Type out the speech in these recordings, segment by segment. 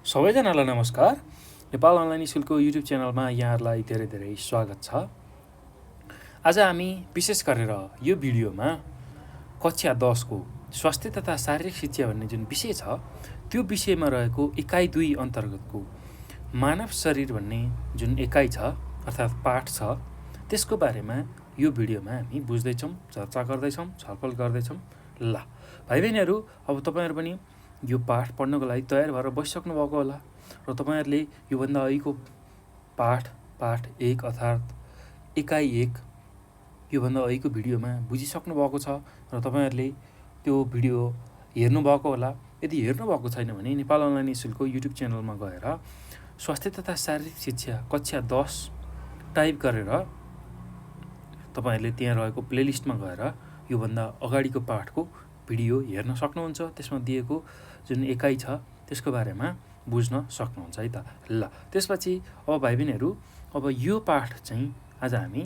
सबैजनालाई नमस्कार। नेपाल अनलाइन स्कुलको युट्युब च्यानलमा यहाँहरूलाई धेरै धेरै स्वागत छ। आज हामी विशेष गरेर यो भिडियोमा कक्षा 10 को स्वास्थ्य तथा शारीरिक शिक्षा भन्ने जुन विषय छ त्यो विषयमा रहेको इकाइ 2 अन्तर्गतको मानव शरीर भन्ने जुन इकाइ छ अर्थात् पाठ छ त्यसको बारेमा यो भिडियोमा हामी बुझ्दैछौँ, चर्चा गर्दैछौँ, छलफल गर्दैछौँ। ल भाइ बहिनीहरू, अब तपाईहरु पनि यो पाठ पढ्नको लागि तयार भएर बसिसक्नु भएको होला र तपाईहरुले योभन्दा अघिको पाठ 1 अर्थात् इकाइ 1 योभन्दा अघिको भिडियोमा बुझिसक्नु भएको छ र तपाईहरुले त्यो भिडियो हेर्नु भएको होला। यदि हेर्नु भएको छैन भने नेपाल अनलाइन स्कुलको युट्युब च्यानलमा गएर स्वास्थ्य तथा शारीरिक शिक्षा कक्षा 10 टाइप गरेर तपाईहरुले त्यहाँ रहेको प्लेलिस्टमा गएर योभन्दा अगाडिको पाठको भिडियो हेर्न सक्नुहुन्छ। त्यसमा दिएको जुन इकाइ छ त्यसको बारेमा बुझ्न सक्नुहुन्छ है त। ल त्यसपछि अब भाइ बहिनीहरू, अब यो पाठ चाहिँ आज हामी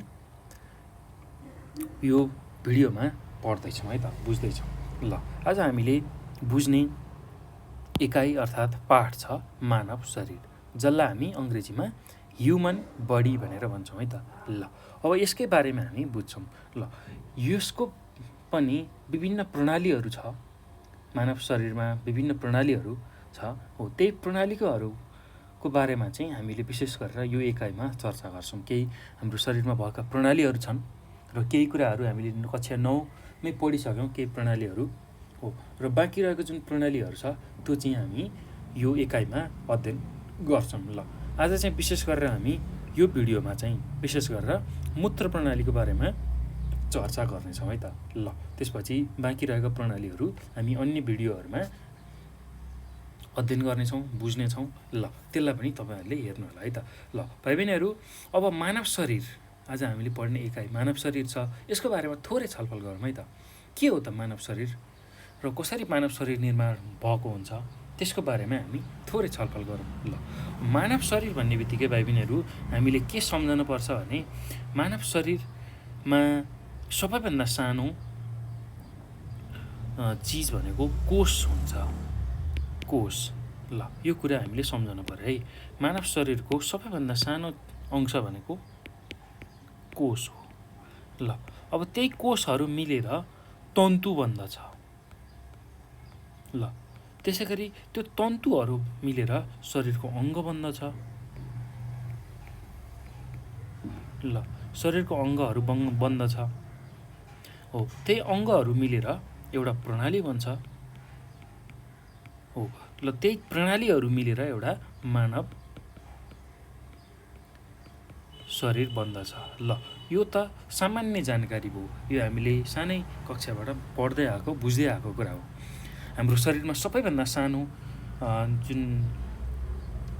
यो भिडियोमा पढ्दैछौँ है त, बुझ्दैछौँ। ल आज हामीले बुझ्ने इकाइ अर्थात् पाठ छ मानव शरीर, जसलाई हामी अङ्ग्रेजीमा ह्युमन बडी भनेर भन्छौँ है त। ल अब यसकै बारेमा हामी बुझ्छौँ। ल यसको पनि विभिन्न प्रणालीहरू छ, मानव शरीरमा विभिन्न प्रणालीहरू छ। हो त्यही प्रणालीको बारेमा चाहिँ हामीले विशेष गरेर यो इकाइमा चर्चा गर्छौँ। केही हाम्रो शरीरमा भएका प्रणालीहरू छन् र केही कुराहरू हामीले कक्षा 9 मै पढिसक्यौँ केही प्रणालीहरू हो, र बाँकी रहेको जुन प्रणालीहरू छ त्यो चाहिँ हामी यो इकाइमा अध्ययन गर्छौँ। ल आज चाहिँ विशेष गरेर हामी यो भिडियोमा चाहिँ विशेष गरेर मूत्र प्रणालीको बारेमा चर्चा गर्नेछौँ है त। ल त्यसपछि बाँकी रहेका प्रणालीहरू हामी अन्य भिडियोहरूमा अध्ययन गर्नेछौँ, बुझ्नेछौँ। ल त्यसलाई पनि तपाईहरुले हेर्नु होला है त। ल भाइ बहिनीहरू, अब मानव शरीर आज हामीले पढ्ने इकाइ मानव शरीर छ, यसको बारेमा थोरै छलफल गरौँ है त। के हो त मानव शरीर र कसरी मानव शरीर निर्माण भएको हुन्छ त्यसको बारेमा हामी थोरै छलफल गरौँ। ल मानव शरीर भन्ने बित्तिकै भाइ बहिनीहरू हामीले के सम्झनु पर्छ भने मानव शरीरमा सबैभन्दा सानो चिज भनेको कोष हुन्छ। कोष, ल यो कुरा हामीले सम्झनु पर्यो है। मानव शरीरको सबैभन्दा सानो अंश भनेको कोष हो। ल अब त्यही कोषहरू मिलेर तन्तु बन्दछ। ल त्यसैगरी त्यो तन्तुहरू मिलेर शरीरको अङ्ग बन्दछ। ल शरीरको अङ्गहरू बन्दछ। हो त्यही अङ्गहरू मिलेर एउटा प्रणाली बन्छ। हो ल त्यही प्रणालीहरू मिलेर एउटा मानव शरीर बन्दछ। ल यो त सामान्य जानकारी भयो, यो हामीले सानै कक्षाबाट पढ्दै आएको बुझ्दै आएको कुरा हो। हाम्रो शरीरमा सबैभन्दा सानो जुन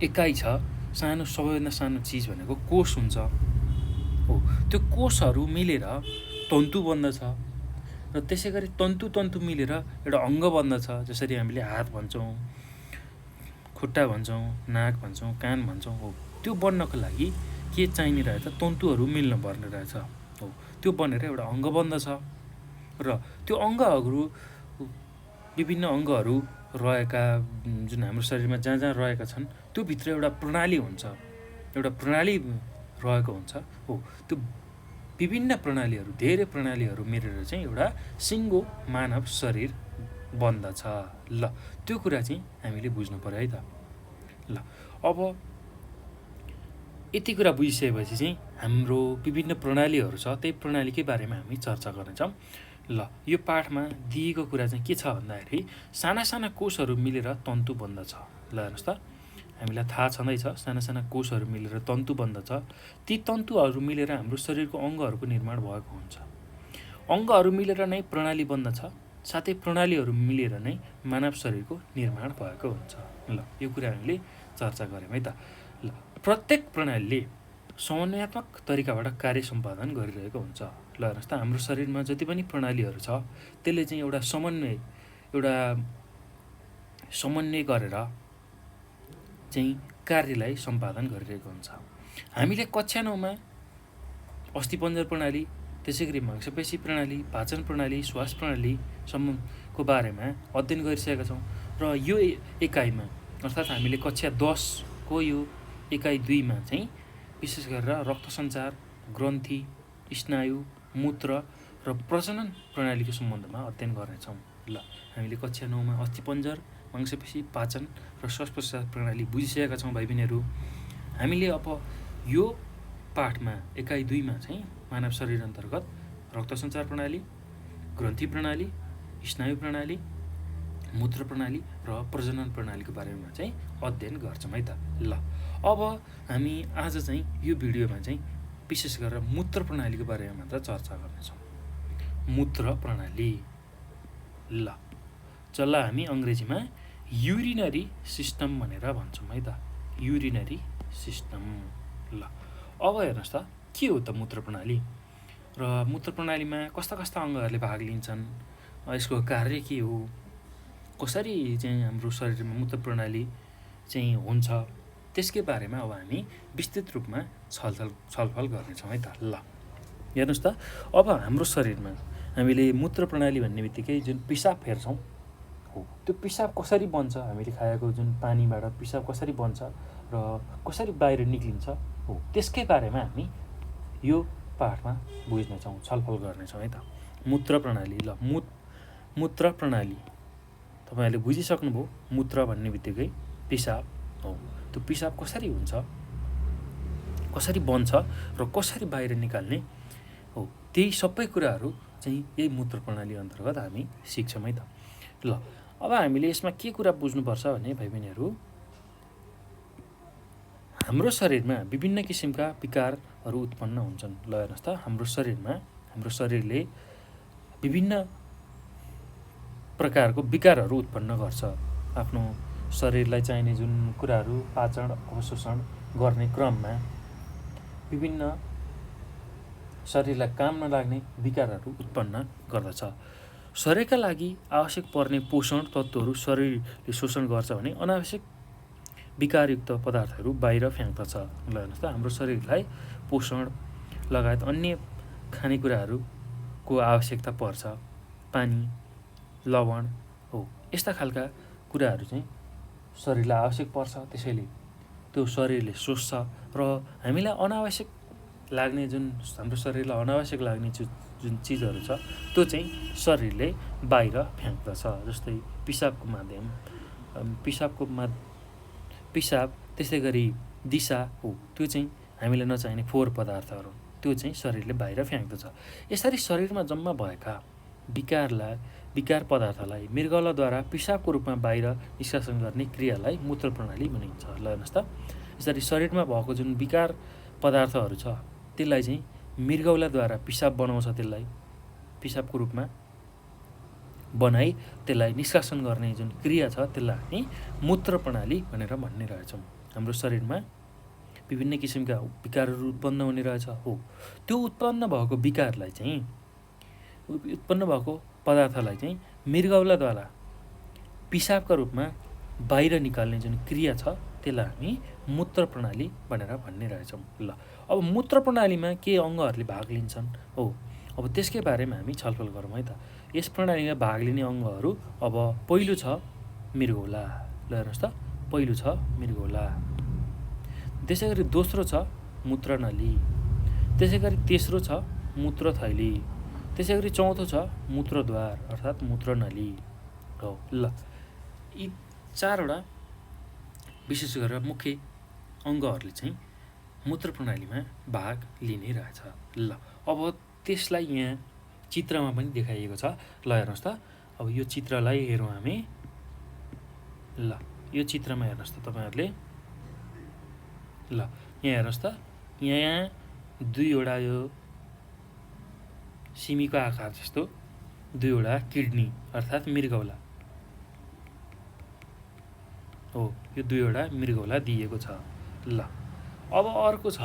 इकाइ छ, सबैभन्दा सानो चिज भनेको कोष हुन्छ। हो त्यो कोषहरू मिलेर तन्तु बन्दछ र त्यसैगरी तन्तु मिलेर एउटा अङ्ग बन्दछ। जसरी हामीले हात भन्छौँ, खुट्टा भन्छौँ, नाक भन्छौँ, कान भन्छौँ। हो त्यो बन्नको लागि के चाहिने रहेछ? तन्तुहरू मिल्न पर्ने रहेछ। हो त्यो बनेर एउटा अङ्ग बन्दछ र त्यो अङ्गहरू विभिन्न अङ्गहरू रहेका जुन हाम्रो शरीरमा जहाँ जहाँ रहेका छन् त्यो भित्र एउटा प्रणाली हुन्छ, एउटा प्रणाली रहेको हुन्छ। हो त्यो विभिन्न प्रणालीहरू, धेरै प्रणालीहरू मिलेर चाहिँ एउटा सिङ्गो मानव शरीर बन्दछ। ल त्यो कुरा चाहिँ हामीले बुझ्नु पर्यो है त। ल अब यति कुरा बुझिसकेपछि चाहिँ हाम्रो विभिन्न प्रणालीहरू छ, त्यही प्रणालीकै बारेमा हामी चर्चा गर्नेछौँ। ल यो पाठमा दिएको कुरा चाहिँ के छ भन्दाखेरि साना साना कोषहरू मिलेर तन्तु बन्दछ। ल हेर्नुहोस् त, हामीलाई थाहा छँदैछ साना साना कोषहरू मिलेर तन्तु बन्दछ। ती तन्तुहरू मिलेर हाम्रो शरीरको अङ्गहरूको निर्माण भएको हुन्छ। अङ्गहरू मिलेर नै प्रणाली बन्दछ, साथै प्रणालीहरू मिलेर नै मानव शरीरको निर्माण भएको हुन्छ। ल यो कुरा हामीले चर्चा गऱ्यौँ है त। ल प्रत्येक प्रणालीले समन्वयात्मक तरिकाबाट कार्य सम्पादन गरिरहेको हुन्छ। ल हेर्नुहोस् त, हाम्रो शरीरमा जति पनि प्रणालीहरू छ त्यसले चाहिँ एउटा समन्वय गरेर चाहिँ कार्यलाई सम्पादन गरिरहेको हुन्छ। हामीले कक्षा 9 मा अस्थिपञ्जर प्रणाली, त्यसैगरी मांसपेशी प्रणाली, पाचन प्रणाली, श्वास प्रणाली सम्मको बारेमा अध्ययन गरिसकेका छौँ र यो इकाइमा अर्थात् हामीले कक्षा 10 को यो एकाइ 2 मा चाहिँ विशेष गरेर रक्त सञ्चार, ग्रन्थि, स्नायु, मूत्र र प्रजनन प्रणालीको सम्बन्धमा अध्ययन गर्नेछौँ। ल हामीले कक्षा 9 मा अस्थिपञ्जर, मांसपेशी, पाचन र श्वास-प्रश्वास प्रणाली बुझिसकेका छौँ भाइ बहिनीहरू। हामीले अब यो पाठमा एकाइ 2 मा चाहिँ मानव शरीर अन्तर्गत रक्त सञ्चार प्रणाली, ग्रन्थि प्रणाली, स्नायु प्रणाली, मूत्र प्रणाली र प्रजनन प्रणालीको बारेमा चाहिँ अध्ययन गर्छौँ है त। ल अब हामी आज चाहिँ यो भिडियोमा चाहिँ विशेष गरेर मूत्र प्रणालीको बारेमा मात्र चर्चा गर्नेछौँ। मूत्र प्रणाली, ल जसलाई हामी अङ्ग्रेजीमा युरिनरी सिस्टम भनेर भन्छौँ है त। Urinary system. ल अब हेर्नुहोस् त के हो त मूत्र प्रणाली र मूत्र प्रणालीमा कस्ता कस्ता अङ्गहरूले भाग लिन्छन्, यसको कार्य के हो, कसरी चाहिँ हाम्रो शरीरमा मूत्र प्रणाली चाहिँ हुन्छ, त्यसकै बारेमा अब हामी विस्तृत रूपमा छलफल गर्नेछौँ है त। ल हेर्नुहोस् त अब हाम्रो शरीरमा हामीले मूत्र प्रणाली भन्ने बित्तिकै जुन पिसाब फेर्छौँ हो, त्यो पिसाब कसरी बन्छ, हामीले खाएको जुन पानीबाट पिसाब कसरी बन्छ र कसरी बाहिर निक्लिन्छ हो, त्यसकै बारेमा हामी यो पाठमा बुझ्नेछौँ, छलफल गर्नेछौँ है त। मूत्र प्रणाली। ल मूत्र प्रणाली तपाईँहरूले बुझिसक्नुभयो। मूत्र भन्ने बित्तिकै पिसाब हो, त्यो पिसाब कसरी हुन्छ, कसरी बन्छ र कसरी बाहिर निकाल्ने हो, त्यही सबै कुराहरू चाहिँ यही मूत्र प्रणाली अन्तर्गत हामी सिक्छौँ है त। ल अब हामीले यसमा के कुरा बुझ्नुपर्छ भने भाइ बहिनीहरू, हाम्रो शरीरमा विभिन्न किसिमका विकारहरू उत्पन्न हुन्छन्। ल हेर्नुहोस् त हाम्रो शरीरले विभिन्न प्रकारको विकारहरू उत्पन्न गर्छ। आफ्नो शरीरलाई चाहिने जुन कुराहरू पाचन अवशोषण गर्ने क्रममा विभिन्न शरीरलाई काम नलाग्ने विकारहरू उत्पन्न गर्दछ। शरीरका लागि आवश्यक पर्ने पोषण तत्त्वहरू शरीरले शोषण गर्छ भने अनावश्यक विकारयुक्त पदार्थहरू बाहिर फ्याँक्दछ। ल हेर्नुहोस् त हाम्रो शरीरलाई पोषण लगायत अन्य खानेकुराहरूको आवश्यकता पर्छ, पानी, लवण हो, यस्ता खालका कुराहरू चाहिँ शरीरलाई आवश्यक पर्छ। त्यसैले त्यो शरीरले सोच्छ र हामीलाई अनावश्यक लाग्ने जुन हाम्रो शरीरलाई अनावश्यक लाग्ने जुन चिजहरू छ त्यो चाहिँ शरीरले बाहिर फ्याँक्दछ। जस्तै पिसाबको माध्यम, पिसाब, त्यसै गरी दिशा हो, त्यो चाहिँ हामीलाई नचाहिने फोहोर पदार्थहरू त्यो चाहिँ शरीरले बाहिर फ्याँक्दछ। यसरी शरीरमा जम्मा भएका विकार पदार्थलाई मृगौलाद्वारा पिसाबको रूपमा बाहिर निष्कासन गर्ने क्रियालाई मूत्र प्रणाली भनिन्छ। ल हेर्नुहोस् त यसरी शरीरमा भएको जुन विकार पदार्थहरू छ त्यसलाई चाहिँ मृगौलाद्वारा पिसाब बनाउँछ, त्यसलाई पिसाबको रूपमा बनाई त्यसलाई निष्कासन गर्ने जुन क्रिया छ त्यसलाई हामी मूत्र प्रणाली भनेर भन्ने रहेछौँ। हाम्रो शरीरमा विभिन्न किसिमका विकारहरू उत्पन्न हुने रहेछ हो, त्यो उत्पन्न भएको पदार्थलाई चाहिँ मृगौलाद्वारा पिसाबका रूपमा बाहिर निकाल्ने जुन क्रिया छ त्यसलाई हामी मूत्र प्रणाली भनेर भन्ने रहेछौँ। ल अब मूत्र प्रणालीमा के अङ्गहरूले भाग लिन्छन् हो, अब त्यसकै बारेमा हामी छलफल गरौँ है त। यस प्रणालीमा भाग लिने अङ्गहरू अब पहिलो छ मृगौला। ल हेर्नुहोस् त पहिलो छ मृगौला, त्यसै गरी दोस्रो छ मूत्रनली, त्यसै गरी तेस्रो छ मूत्रथैली, त्यसै गरी चौथो छ मूत्रद्वार अर्थात् मूत्रनली हो। ल यी चारवटा विशेष गरेर मुख्य अङ्गहरूले चाहिँ मूत्र प्रणालीमा भाग लिने रहेछ। ल अब त्यसलाई यहाँ चित्रमा पनि देखाइएको छ। ल हेर्नुहोस् त अब यो चित्रलाई हेरौँ हामी। ल यो चित्रमा हेर्नुहोस् त तपाईँहरूले, ल यहाँ हेर्नुहोस् त यहाँ दुईवटा यो सिमीको आकार जस्तो दुईवटा किडनी अर्थात् मृगौला हो, यो दुईवटा मृगौला दिएको छ। ल अब अर्को छ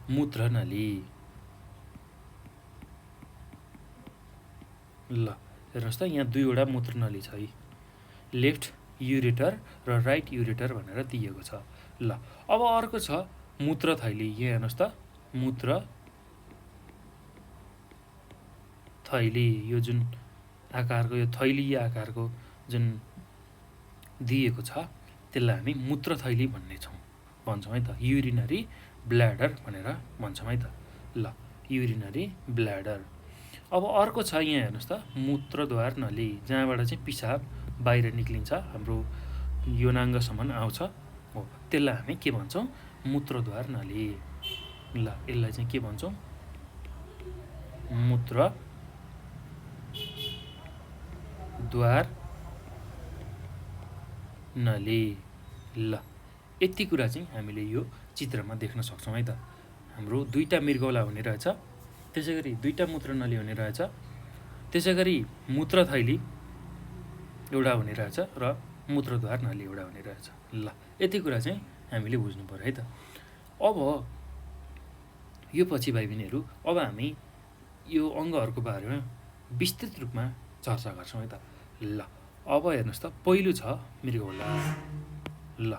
मूत्रनली। ल हेर्नुहोस् त यहाँ दुईवटा मूत्रनली छ, लेफ्ट युरेटर र राइट युरेटर भनेर दिएको छ। ल अब अर्को छ मूत्रथैली। यहाँ हेर्नुहोस् त मूत्रथैली, यो जुन आकारको यो थैलीय आकारको जुन दिएको छ त्यसलाई हामी मूत्रथैली भन्छौँ है त, युरिनरी ब्ल्याडर भनेर भन्छौँ है त। ल, युरिनरी ब्ल्याडर। अब अर्को छ यहाँ हेर्नुहोस् त, मूत्रद्वार नली, जहाँबाट चाहिँ पिसाब बाहिर निक्लिन्छ, हाम्रो यौनाङ्गसम्म आउँछ हो, त्यसलाई हामी के भन्छौँ? मूत्रद्वार नली। ल, यसलाई चाहिँ के भन्छौँ? मूत्रद्वार नली। ल, यति कुरा चाहिँ हामीले यो चित्रमा देख्न सक्छौँ है त। हाम्रो दुईवटा मृगौला हुने रहेछ, त्यसै गरी दुईवटा मूत्रनली हुने रहेछ, त्यसै गरी मूत्रथैली एउटा हुने रहेछ र मूत्रद्वार नली एउटा हुने रहेछ। ल, यति कुरा चाहिँ हामीले बुझ्नु पऱ्यो है त। अब यो पछि भाइ बहिनीहरू, अब हामी यो अङ्गहरूको बारेमा विस्तृत रूपमा चर्चा गर्छौँ है त। ल, अब हेर्नुहोस् त, पहिलो छ मृगौला। ल,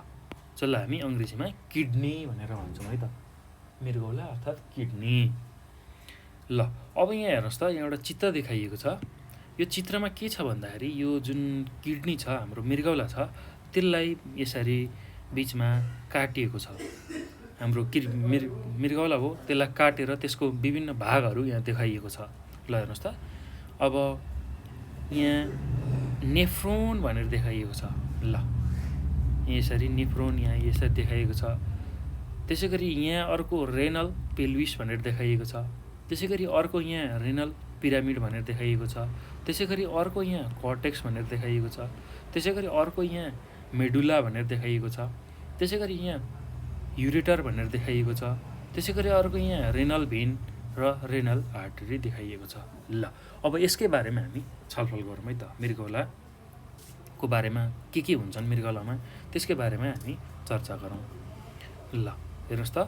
जसलाई हामी अङ्ग्रेजीमा किडनी भनेर भन्छौँ है त, मृगौला अर्थात् किडनी। ल, अब यहाँ हेर्नुहोस् त, यहाँ एउटा चित्र देखाइएको छ। यो चित्रमा के छ भन्दाखेरि यो जुन किडनी छ, हाम्रो मृगौला छ, त्यसलाई यसरी बिचमा काटिएको छ। हाम्रो मृगौला हो, त्यसलाई काटेर त्यसको विभिन्न भागहरू यहाँ देखाइएको छ। ल, हेर्नुहोस् त, अब यहाँ नेफ्रोन भनेर देखाइएको छ। ल, यसरी नेफ्रोन यहाँ यसरी देखाइएको छ। त्यसै गरी यहाँ अर्को रेनल पेल्भिस भनेर देखाइएको छ। त्यसै गरी अर्को यहाँ रेनल पिरामिड भनेर देखाइएको छ। त्यसै गरी अर्को यहाँ कर्टेक्स भनेर देखाइएको छ। त्यसै गरी अर्को यहाँ मेडुला भनेर देखाइएको छ। त्यसै गरी यहाँ युरेटर भनेर देखाइएको छ। त्यसै गरी अर्को यहाँ रेनल भेन र रेनल आर्टरी देखाइएको छ। ल, अब यसकै बारेमा हामी छलफल गरौँ है त। मृगौलाको बारेमा के हुन्छन् मृगौलामा, त्यसकै बारेमा हामी चर्चा गरौँ। ल, हेर्नुहोस् त,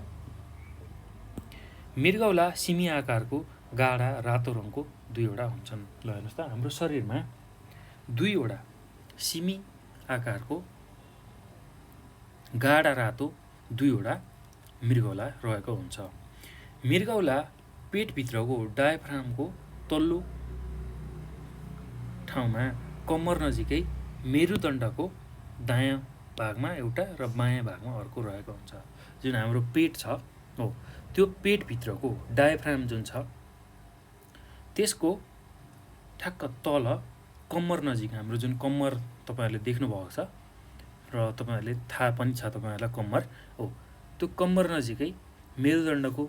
मृगौला सिमी आकारको गाढा रातो रङको दुईवटा हुन्छन्। ल, हेर्नुहोस् त, हाम्रो शरीरमा दुईवटा सिमी आकारको गाढा रातो दुईवटा मृगौला रहेको हुन्छ। मृगौला पेटभित्रको डायफ्रामको तल्लो ठाउँमा कम्मर नजिकै मेरुदण्डको दायाँ भागमा एउटा र बायाँ भागमा अर्को रहेको हुन्छ। जुन हाम्रो पेट छ हो, त्यो पेटभित्रको डायफ्राम जुन छ त्यसको ठ्याक्क तल कम्मर नजिक, हाम्रो जुन कम्मर तपाईँहरूले देख्नुभएको छ र तपाईँहरूले थाहा पनि छ तपाईँहरूलाई कम्मर हो, त्यो कम्मर नजिकै मेरुदण्डको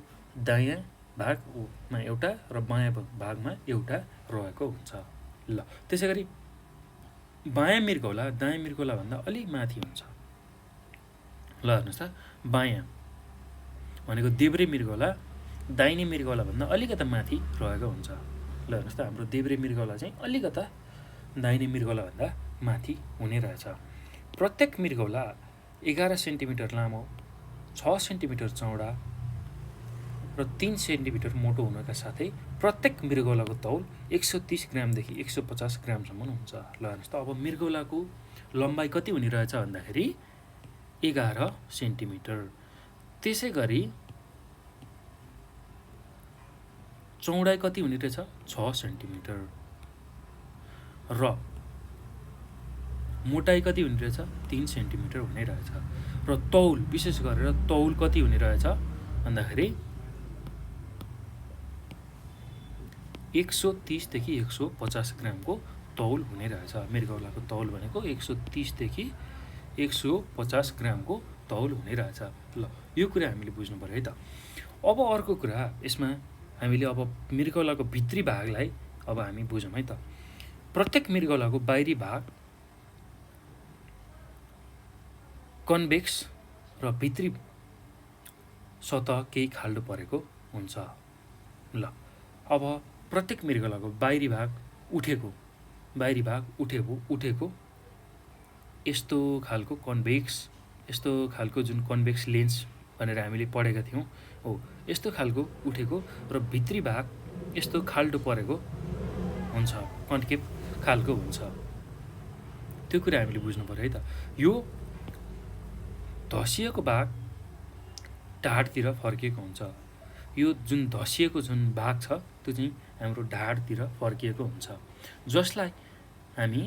दायाँ भागमा एउटा र बायाँ भागमा एउटा रहेको हुन्छ। ल, त्यसै गरी बायाँ मृगौला दायाँ मृगौलाभन्दा अलिक माथि हुन्छ। ल, हेर्नुहोस् त, बायाँ भनेको देब्रे मृगौला दाहिने मृगौलाभन्दा अलिकता माथि रहेको हुन्छ। ल, हेर्नुहोस् त, हाम्रो देब्रे मृगौला चाहिँ अलिकता दाहिने मृगौलाभन्दा माथि हुने रहेछ। प्रत्येक मृगौला 11 सेन्टिमिटर लामो, 6 सेन्टिमिटर चौडा र 3 सेन्टिमिटर मोटो हुनका साथै प्रत्येक मृगौलाको तौल 130 ग्रामदेखि 150 ग्रामसम्म हुन्छ। ल, हेर्नुहोस् त, अब मृगौलाको लम्बाइ कति हुने रहेछ भन्दाखेरि 11 सेन्टिमिटर। त्यसै गरी चौडाइ कति हुने रहेछ? 6 सेन्टिमिटर। र मोटाइ कति हुने रहेछ? 3 सेन्टिमिटर हुने रहेछ। र तौल, विशेष गरेर तौल कति हुने रहेछ भन्दाखेरि 130 देखि 150 ग्रामको तौल हुने रहेछ। मृगौलाको तौल भनेको 130 देखि 150 ग्रामको तौल हुने रहेछ। ल, यो कुरा हामीले बुझ्नु पर्यो है त। अब अर्को कुरा, यसमा हामीले अब मृगौलाको भित्री भागलाई अब हामी बुझौँ है त। प्रत्येक मृगौलाको बाहिरी भाग कन्भेक्स र भित्री सतह केही खाल्डो परेको हुन्छ। ल, अब प्रत्येक मृगौलाको बाहिरी भाग उठेको यस्तो खालको कन्भेक्स, यस्तो खालको जुन कन्भेक्स लेन्स भनेर हामीले पढेका थियौँ हो, यस्तो खालको उठेको र भित्री भाग यस्तो खाल्डो परेको हुन्छ, कन्केभ खालको हुन्छ। त्यो कुरा हामीले बुझ्नु पर्यो है त। यो धसिएको भाग ढाडतिर फर्किएको हुन्छ। यो जुन धसिएको जुन भाग छ त्यो चाहिँ हाम्रो ढाडतिर फर्किएको हुन्छ, जसलाई हामी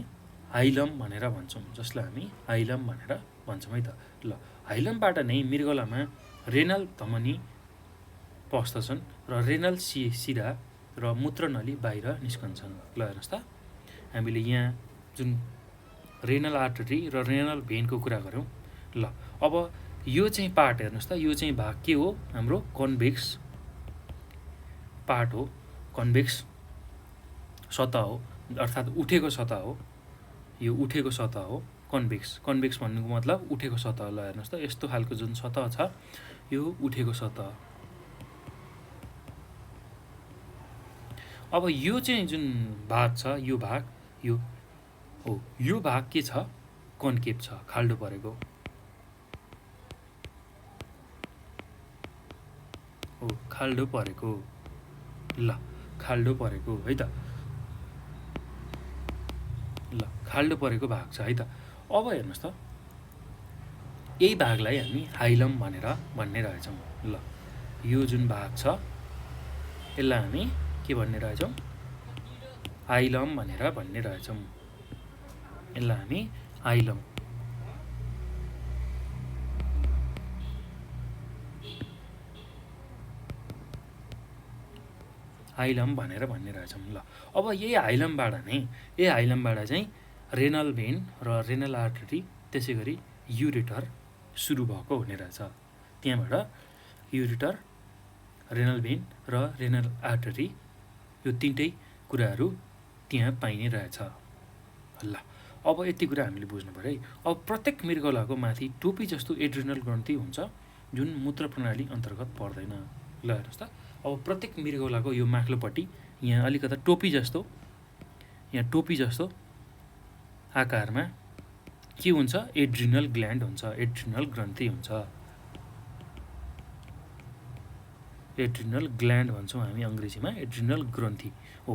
हाइलम भनेर भन्छौँ, जसलाई हामी हाइलम भनेर भन्छौँ है त। ल हाइलमबाट नै मृगौलामा रेनल धमनी पस्दछन् र रेनल सिरा र मूत्रनली बाहिर निस्कन्छन्। ल हेर्नुहोस् त, हामीले यहाँ जुन रेनल आर्टरी र रेनल भेनको कुरा गऱ्यौँ। ल अब यो चाहिँ पार्ट हेर्नुहोस् त, यो चाहिँ भाग के हो, हाम्रो कन्भेक्स पार्ट हो, कन्भेक्स सतह हो, अर्थात् उठेको सतह हो। यो उठेको सतह हो कन्भेक्स। कन्भेक्स भन्नुको मतलब उठेको सतह। ल हेर्नुहोस् त, यस्तो खालको जुन सतह छ यो उठेको सतह। अब यो चाहिँ जुन भाग छ, यो भाग यो हो, यो भाग के छ, कन्केभ छ, खाल्डो परेको हो, खाल्डो परेको। ल खाल्डो परेको है त। ल खाल्डो परेको भाग छ है त। अब हेर्नुहोस् त, यही भागलाई हामी हाइलम भनेर भन्ने रहेछौँ। ल यो जुन भाग छ यसलाई हामी के भन्ने रहेछौँ, हाइलम भनेर भन्ने रहेछौँ। यसलाई हामी हाइलम हाइलम भनेर भन्ने रहेछौँ। ल अब यही हाइलमबाट चाहिँ रेनल भेन र रेनल आर्टरी, त्यसै गरी युरेटर सुरु भएको हुने रहेछ। त्यहाँबाट युरेटर, रेनल भेन र रेनल आर्टरी, यो तिनटै कुराहरू त्यहाँ पाइने रहेछ। ल अब यति कुरा हामीले बुझ्नु पऱ्यो है। अब प्रत्येक मृगौलाको माथि टोपी जस्तो एड्रिनल ग्रन्थि हुन्छ जुन मूत्र प्रणाली अन्तर्गत पर्दैन। ल हेर्नुहोस् त, अब प्रत्येक मृगौलाको यो माथिल्लोपट्टि यहाँ अलिकता टोपी जस्तो आकारमा के हुन्छ, एड्रिनल ग्ल्यान्ड हुन्छ, एड्रिनल ग्रन्थि हुन्छ। एड्रिनल ग्ल्यान्ड भन्छौँ हामी अङ्ग्रेजीमा, एड्रिनल ग्रन्थि हो।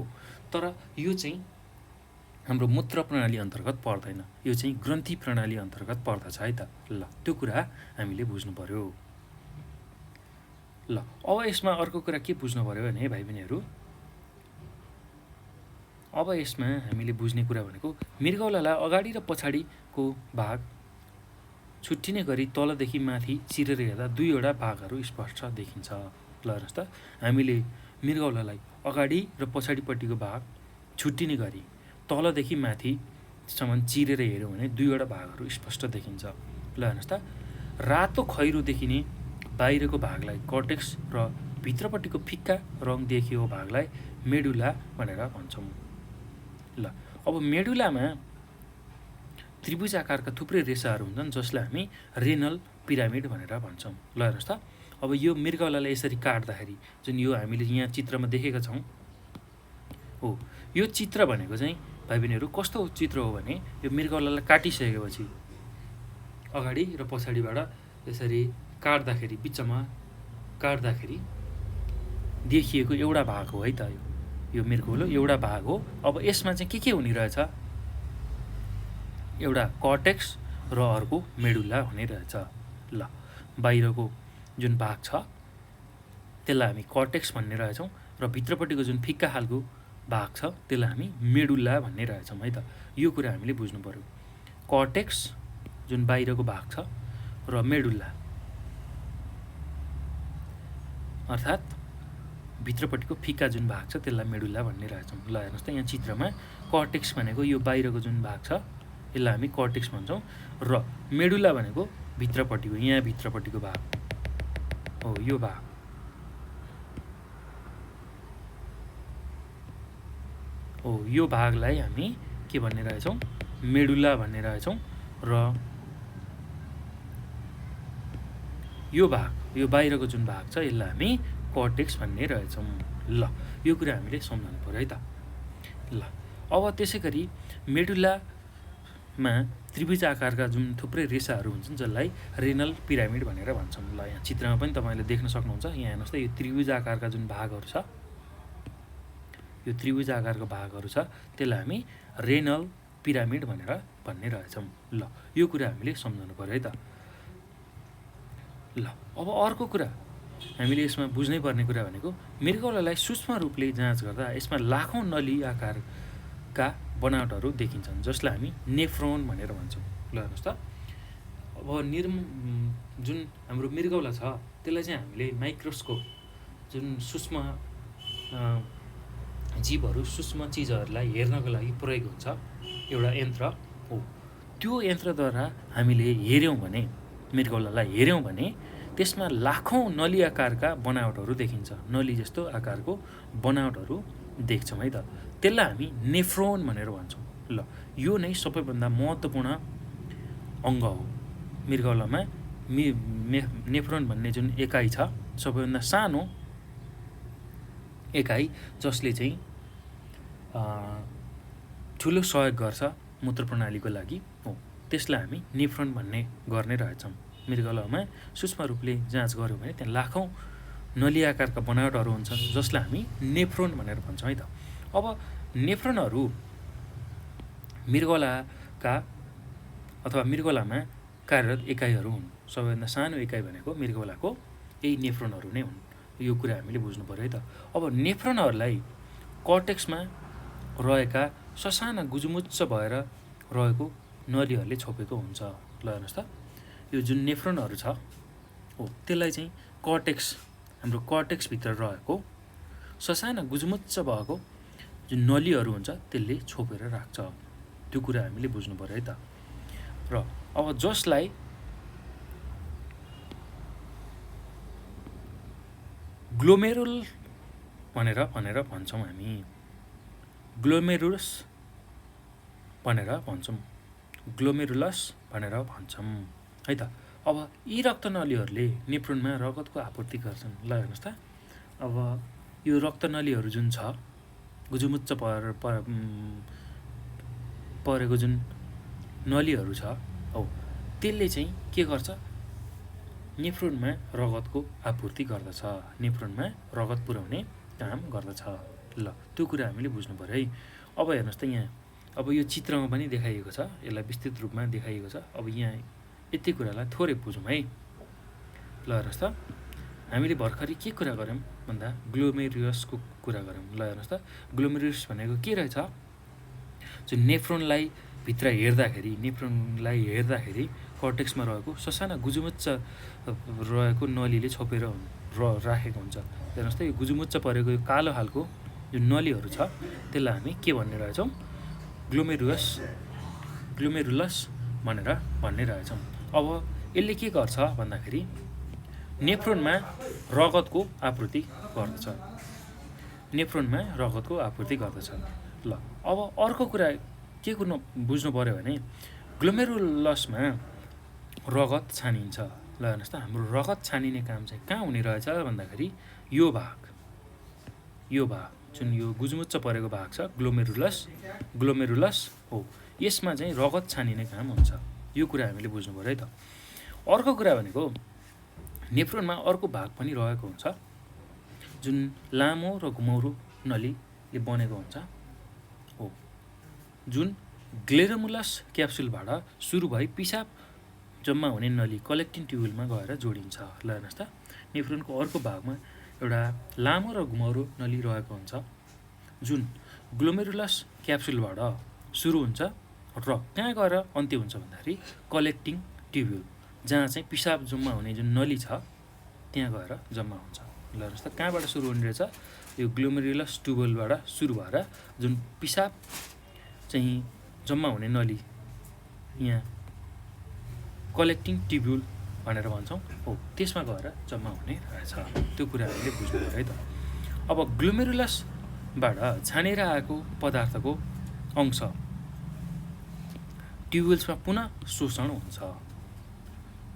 तर यो चाहिँ हाम्रो मूत्र प्रणाली अन्तर्गत पर्दैन, यो चाहिँ ग्रन्थि प्रणाली अन्तर्गत पर्दछ है त। ल त्यो कुरा हामीले बुझ्नु पर्यो। ल अब यसमा अर्को कुरा के बुझ्नु पर्यो भने भाइ बहिनीहरू, अब यसमा हामीले बुझ्ने कुरा भनेको मृगौलालाई अगाडि र पछाडिको भाग छुट्टिने गरी तलदेखि माथि चिरेर हेर्दा दुईवटा भागहरू स्पष्ट देखिन्छ। ल हेर्नुहोस् त, हामीले मृगौलालाई अगाडि र पछाडिपट्टिको भाग छुट्टिने गरी तलदेखि माथिसम्म चिरेर हेऱ्यौँ भने दुईवटा भागहरू स्पष्ट देखिन्छ। ल हेर्नुहोस् त, रातो खैरो देखिने बाहिरको भागलाई कर्टेक्स र भित्रपट्टिको फिक्का रङ देखिएको भागलाई मेडुला भनेर भन्छौँ। ल अब मेडुलामा त्रिभुज आकारका थुप्रै रेसाहरू हुन्छन् जसलाई हामी रेनल पिरामिड भनेर भन्छौँ। ल हेर्नुहोस् त, अब यो मृगौलालाई यसरी काट्दाखेरि जुन यो हामीले यहाँ चित्रमा देखेका छौँ हो, यो चित्र भनेको चाहिँ भाइ बहिनीहरू कस्तो चित्र हो भने, यो मृगौलालाई काटिसकेपछि अगाडि र पछाडिबाट यसरी काट्दाखेरि, बिचमा काट्दाखेरि देखिएको एउटा भाग हो है त। यो मृगौलो एउटा भाग हो। अब यसमा चाहिँ के हुने रहेछ, एउटा कर्टेक्स र अर्को मेडुला हुने रहेछ। ल बाहिरको जुन भाग छ त्यसलाई हामी कर्टेक्स भन्ने रहेछौँ र भित्रपट्टिको जुन फिक्का खालको भाग छ त्यसलाई हामी मेडुला भन्ने रहेछौँ है त। यो कुरा हामीले बुझ्नु पर्यो। कर्टेक्स जुन बाहिरको भाग छ र मेडुला अर्थात् भित्रपट्टिको फिक्का जुन भाग छ त्यसलाई मेडुला भन्ने रहेछौँ। ल हेर्नुहोस् त, यहाँ चित्रमा कर्टेक्स भनेको यो बाहिरको जुन भाग छ यसलाई हामी कर्टेक्स भन्छौँ र मेडुला भनेको भित्रपट्टिको, यहाँ भित्रपट्टिको भाग हो, यो भाग हो। यो भागलाई हामी के भन्ने रहेछौँ, मेडुला भन्ने रहेछौँ र यो भाग, यो बाहिरको जुन भाग छ यसलाई हामी कर्टेक्स भन्ने रहेछौँ। ल यो कुरा हामीले सम्झाउनु पर्यो है त। ल अब त्यसै गरी मेडुलामा त्रिभुज आकारका जुन थुप्रै रेसाहरू हुन्छन् जसलाई रेनल पिरामिड भनेर भन्छौँ। ल यहाँ चित्रमा पनि तपाईँले देख्न सक्नुहुन्छ, यहाँ हेर्नुहोस् त, यो त्रिभुज आकारका जुन भागहरू छ, यो त्रिभुज आकारको भागहरू छ त्यसलाई हामी रेनल पिरामिड भनेर भन्ने रहेछौँ। ल यो कुरा हामीले सम्झाउनु पर्यो है त। ल अब अर्को कुरा हामीले यसमा बुझ्नै पर्ने कुरा भनेको मृगौलालाई सूक्ष्म रूपले जाँच गर्दा यसमा लाखौँ नली आकार का बनावटहरू देखिन्छन् जसलाई हामी नेफ्रोन भनेर भन्छौँ। ल हेर्नुहोस् त, अब जुन हाम्रो मृगौला छ त्यसलाई चाहिँ हामीले माइक्रोस्कोप, जुन सूक्ष्म जीवहरू, सूक्ष्म चिजहरूलाई हेर्नको लागि प्रयोग हुन्छ एउटा यन्त्र हो। त्यो यन्त्रद्वारा हामीले हेऱ्यौँ भने, मृगौलालाई हेऱ्यौँ भने त्यसमा लाखौँ नली आकारका बनावटहरू देखिन्छ, नली जस्तो आकारको बनावटहरू देख्छौँ है त। त्यसलाई हामी नेफ्रोन भनेर भन्छौँ। ल यो नै सबैभन्दा महत्त्वपूर्ण अङ्ग हो मृगौलामा। नेफ्रोन भन्ने जुन एकाइ छ, सबैभन्दा सानो एकाइ जसले चाहिँ ठुलो सहयोग गर्छ मूत्र प्रणालीको लागि हो, त्यसलाई हामी नेफ्रोन भन्ने गर्ने रहेछौँ। मृगौलामा सूक्ष्म रूपले जाँच गऱ्यौँ भने त्यहाँ लाखौँ नली आकारका बनावटहरू हुन्छन् जसलाई हामी नेफ्रोन भनेर भन्छौँ है त। अब नेफ्रोनहरू मृगौलाका अथवा मृगौलामा कार्यरत एकाइहरू हुन्। सबैभन्दा सानो एकाइ भनेको मृगौलाको यही नेफ्रोनहरू नै हुन्। यो कुरा हामीले बुझ्नु पऱ्यो है त। अब नेफ्रोनहरूलाई कर्टेक्समा रहेका ससाना गुजुमुच्च भएर रहेको नलीहरूले छोपेको हुन्छ। ल हेर्नुहोस् त, यो जुन नेफ्रोनहरू छ हो त्यसलाई चाहिँ कर्टेक्स, हाम्रो कर्टेक्सभित्र रहेको ससाना गुजुमुच्च भएको जुन नलीहरू हुन्छ त्यसले छोपेर राख्छ। त्यो कुरा हामीले बुझ्नु पऱ्यो है त। र अब जसलाई ग्लोमेरुल भनेर भन्छौँ हामी, ग्लोमेरुलस भनेर भन्छौँ, ग्लोमेरुलस भनेर भन्छौँ है त। अब यी रक्तनलीहरूले नेफ्रोनमा रगतको आपूर्ति गर्छन्। ल हेर्नुहोस् त, अब यो रक्तनलीहरू जुन छ, गुजुमुच्च परेको जुन नलीहरू छ हो, त्यसले चाहिँ के गर्छ, नेफ्रोनमा रगतको आपूर्ति गर्दछ, नेफ्रोनमा रगत पुर्याउने काम गर्दछ। ल त्यो कुरा हामीले बुझ्नु पऱ्यो है। अब हेर्नुहोस् त, यहाँ अब यो चित्रमा पनि देखाइएको छ, यसलाई विस्तृत रूपमा देखाइएको छ। अब यहाँ यति कुरालाई थोरै बुझौँ है। ल हेर्नुहोस् त, हामीले भर्खरै के कुरा गऱ्यौँ भन्दा ग्लोमेरुलसको कुरा गऱ्यौँ। ल हेर्नुहोस् त, ग्लोमेरुलस भनेको के रहेछ, जुन नेफ्रोनलाई भित्र हेर्दाखेरि, नेफ्रोनलाई हेर्दाखेरि कर्टेक्समा रहेको ससाना गुजुमुच्च रहेको नलीले छोपेर राखेको हुन्छ। हेर्नुहोस् त, यो गुजुमुच्च परेको यो कालो खालको जुन नलीहरू छ त्यसलाई हामी के भन्ने रहेछौँ, ग्लोमेरुलस भनेर भन्ने रहेछौँ। अब यसले के गर्छ भन्दाखेरि नेफ्रोनमा रगतको आपूर्ति गर्दछ, नेफ्रोनमा रगतको आपूर्ति गर्दछ। ल अब अर्को कुरा के बुझ्नु पऱ्यो भने ग्लोमेरुलसमा रगत छानिन्छ। ल हेर्नुहोस् त, हाम्रो रगत छानिने काम चाहिँ कहाँ हुने रहेछ भन्दाखेरि यो भाग जुन यो गुजुमुच्च परेको भाग छ, ग्लोमेरुलस हो, यसमा चाहिँ रगत छानिने काम हुन्छ। यो कुरा हामीले बुझ्नु पऱ्यो है त। अर्को कुरा भनेको नेफ्रोनमा अर्को भाग पनि रहेको हुन्छ जुन लामो र घुमौरो नलीले बनेको हुन्छ हो, जुन ग्लेरमुलस क्याप्सुलबाट सुरु भई पिसाब जम्मा हुने नली कलेक्टिङ ट्युबुलमा गएर जोडिन्छ। ल हेर्नुहोस् त, नेफ्रोनको अर्को भागमा एउटा लामो र घुमौरो नली रहेको हुन्छ जुन ग्लोमेरुलस क्याप्सुलबाट सुरु हुन्छ र कहाँ गएर अन्त्य हुन्छ भन्दाखेरि कलेक्टिङ ट्युब्युल, जहाँ चाहिँ पिसाब जम्मा हुने जुन नली छ त्यहाँ गएर जम्मा हुन्छ। ल हेर्नुहोस् त, कहाँबाट सुरु हुने रहेछ, यो ग्लोमेरुलस ट्युबुलबाट सुरु भएर जुन पिसाब चाहिँ जम्मा हुने नली, यहाँ कलेक्टिङ ट्युब्युल भनेर भन्छौँ हो, त्यसमा गएर जम्मा हुने रहेछ। त्यो कुरा हामीले बुझ्नु पऱ्यो है त। अब ग्लोमेरुलसबाट छानेर आएको पदार्थको अंश ट्युब्युल्समा पुनः शोषण हुन्छ,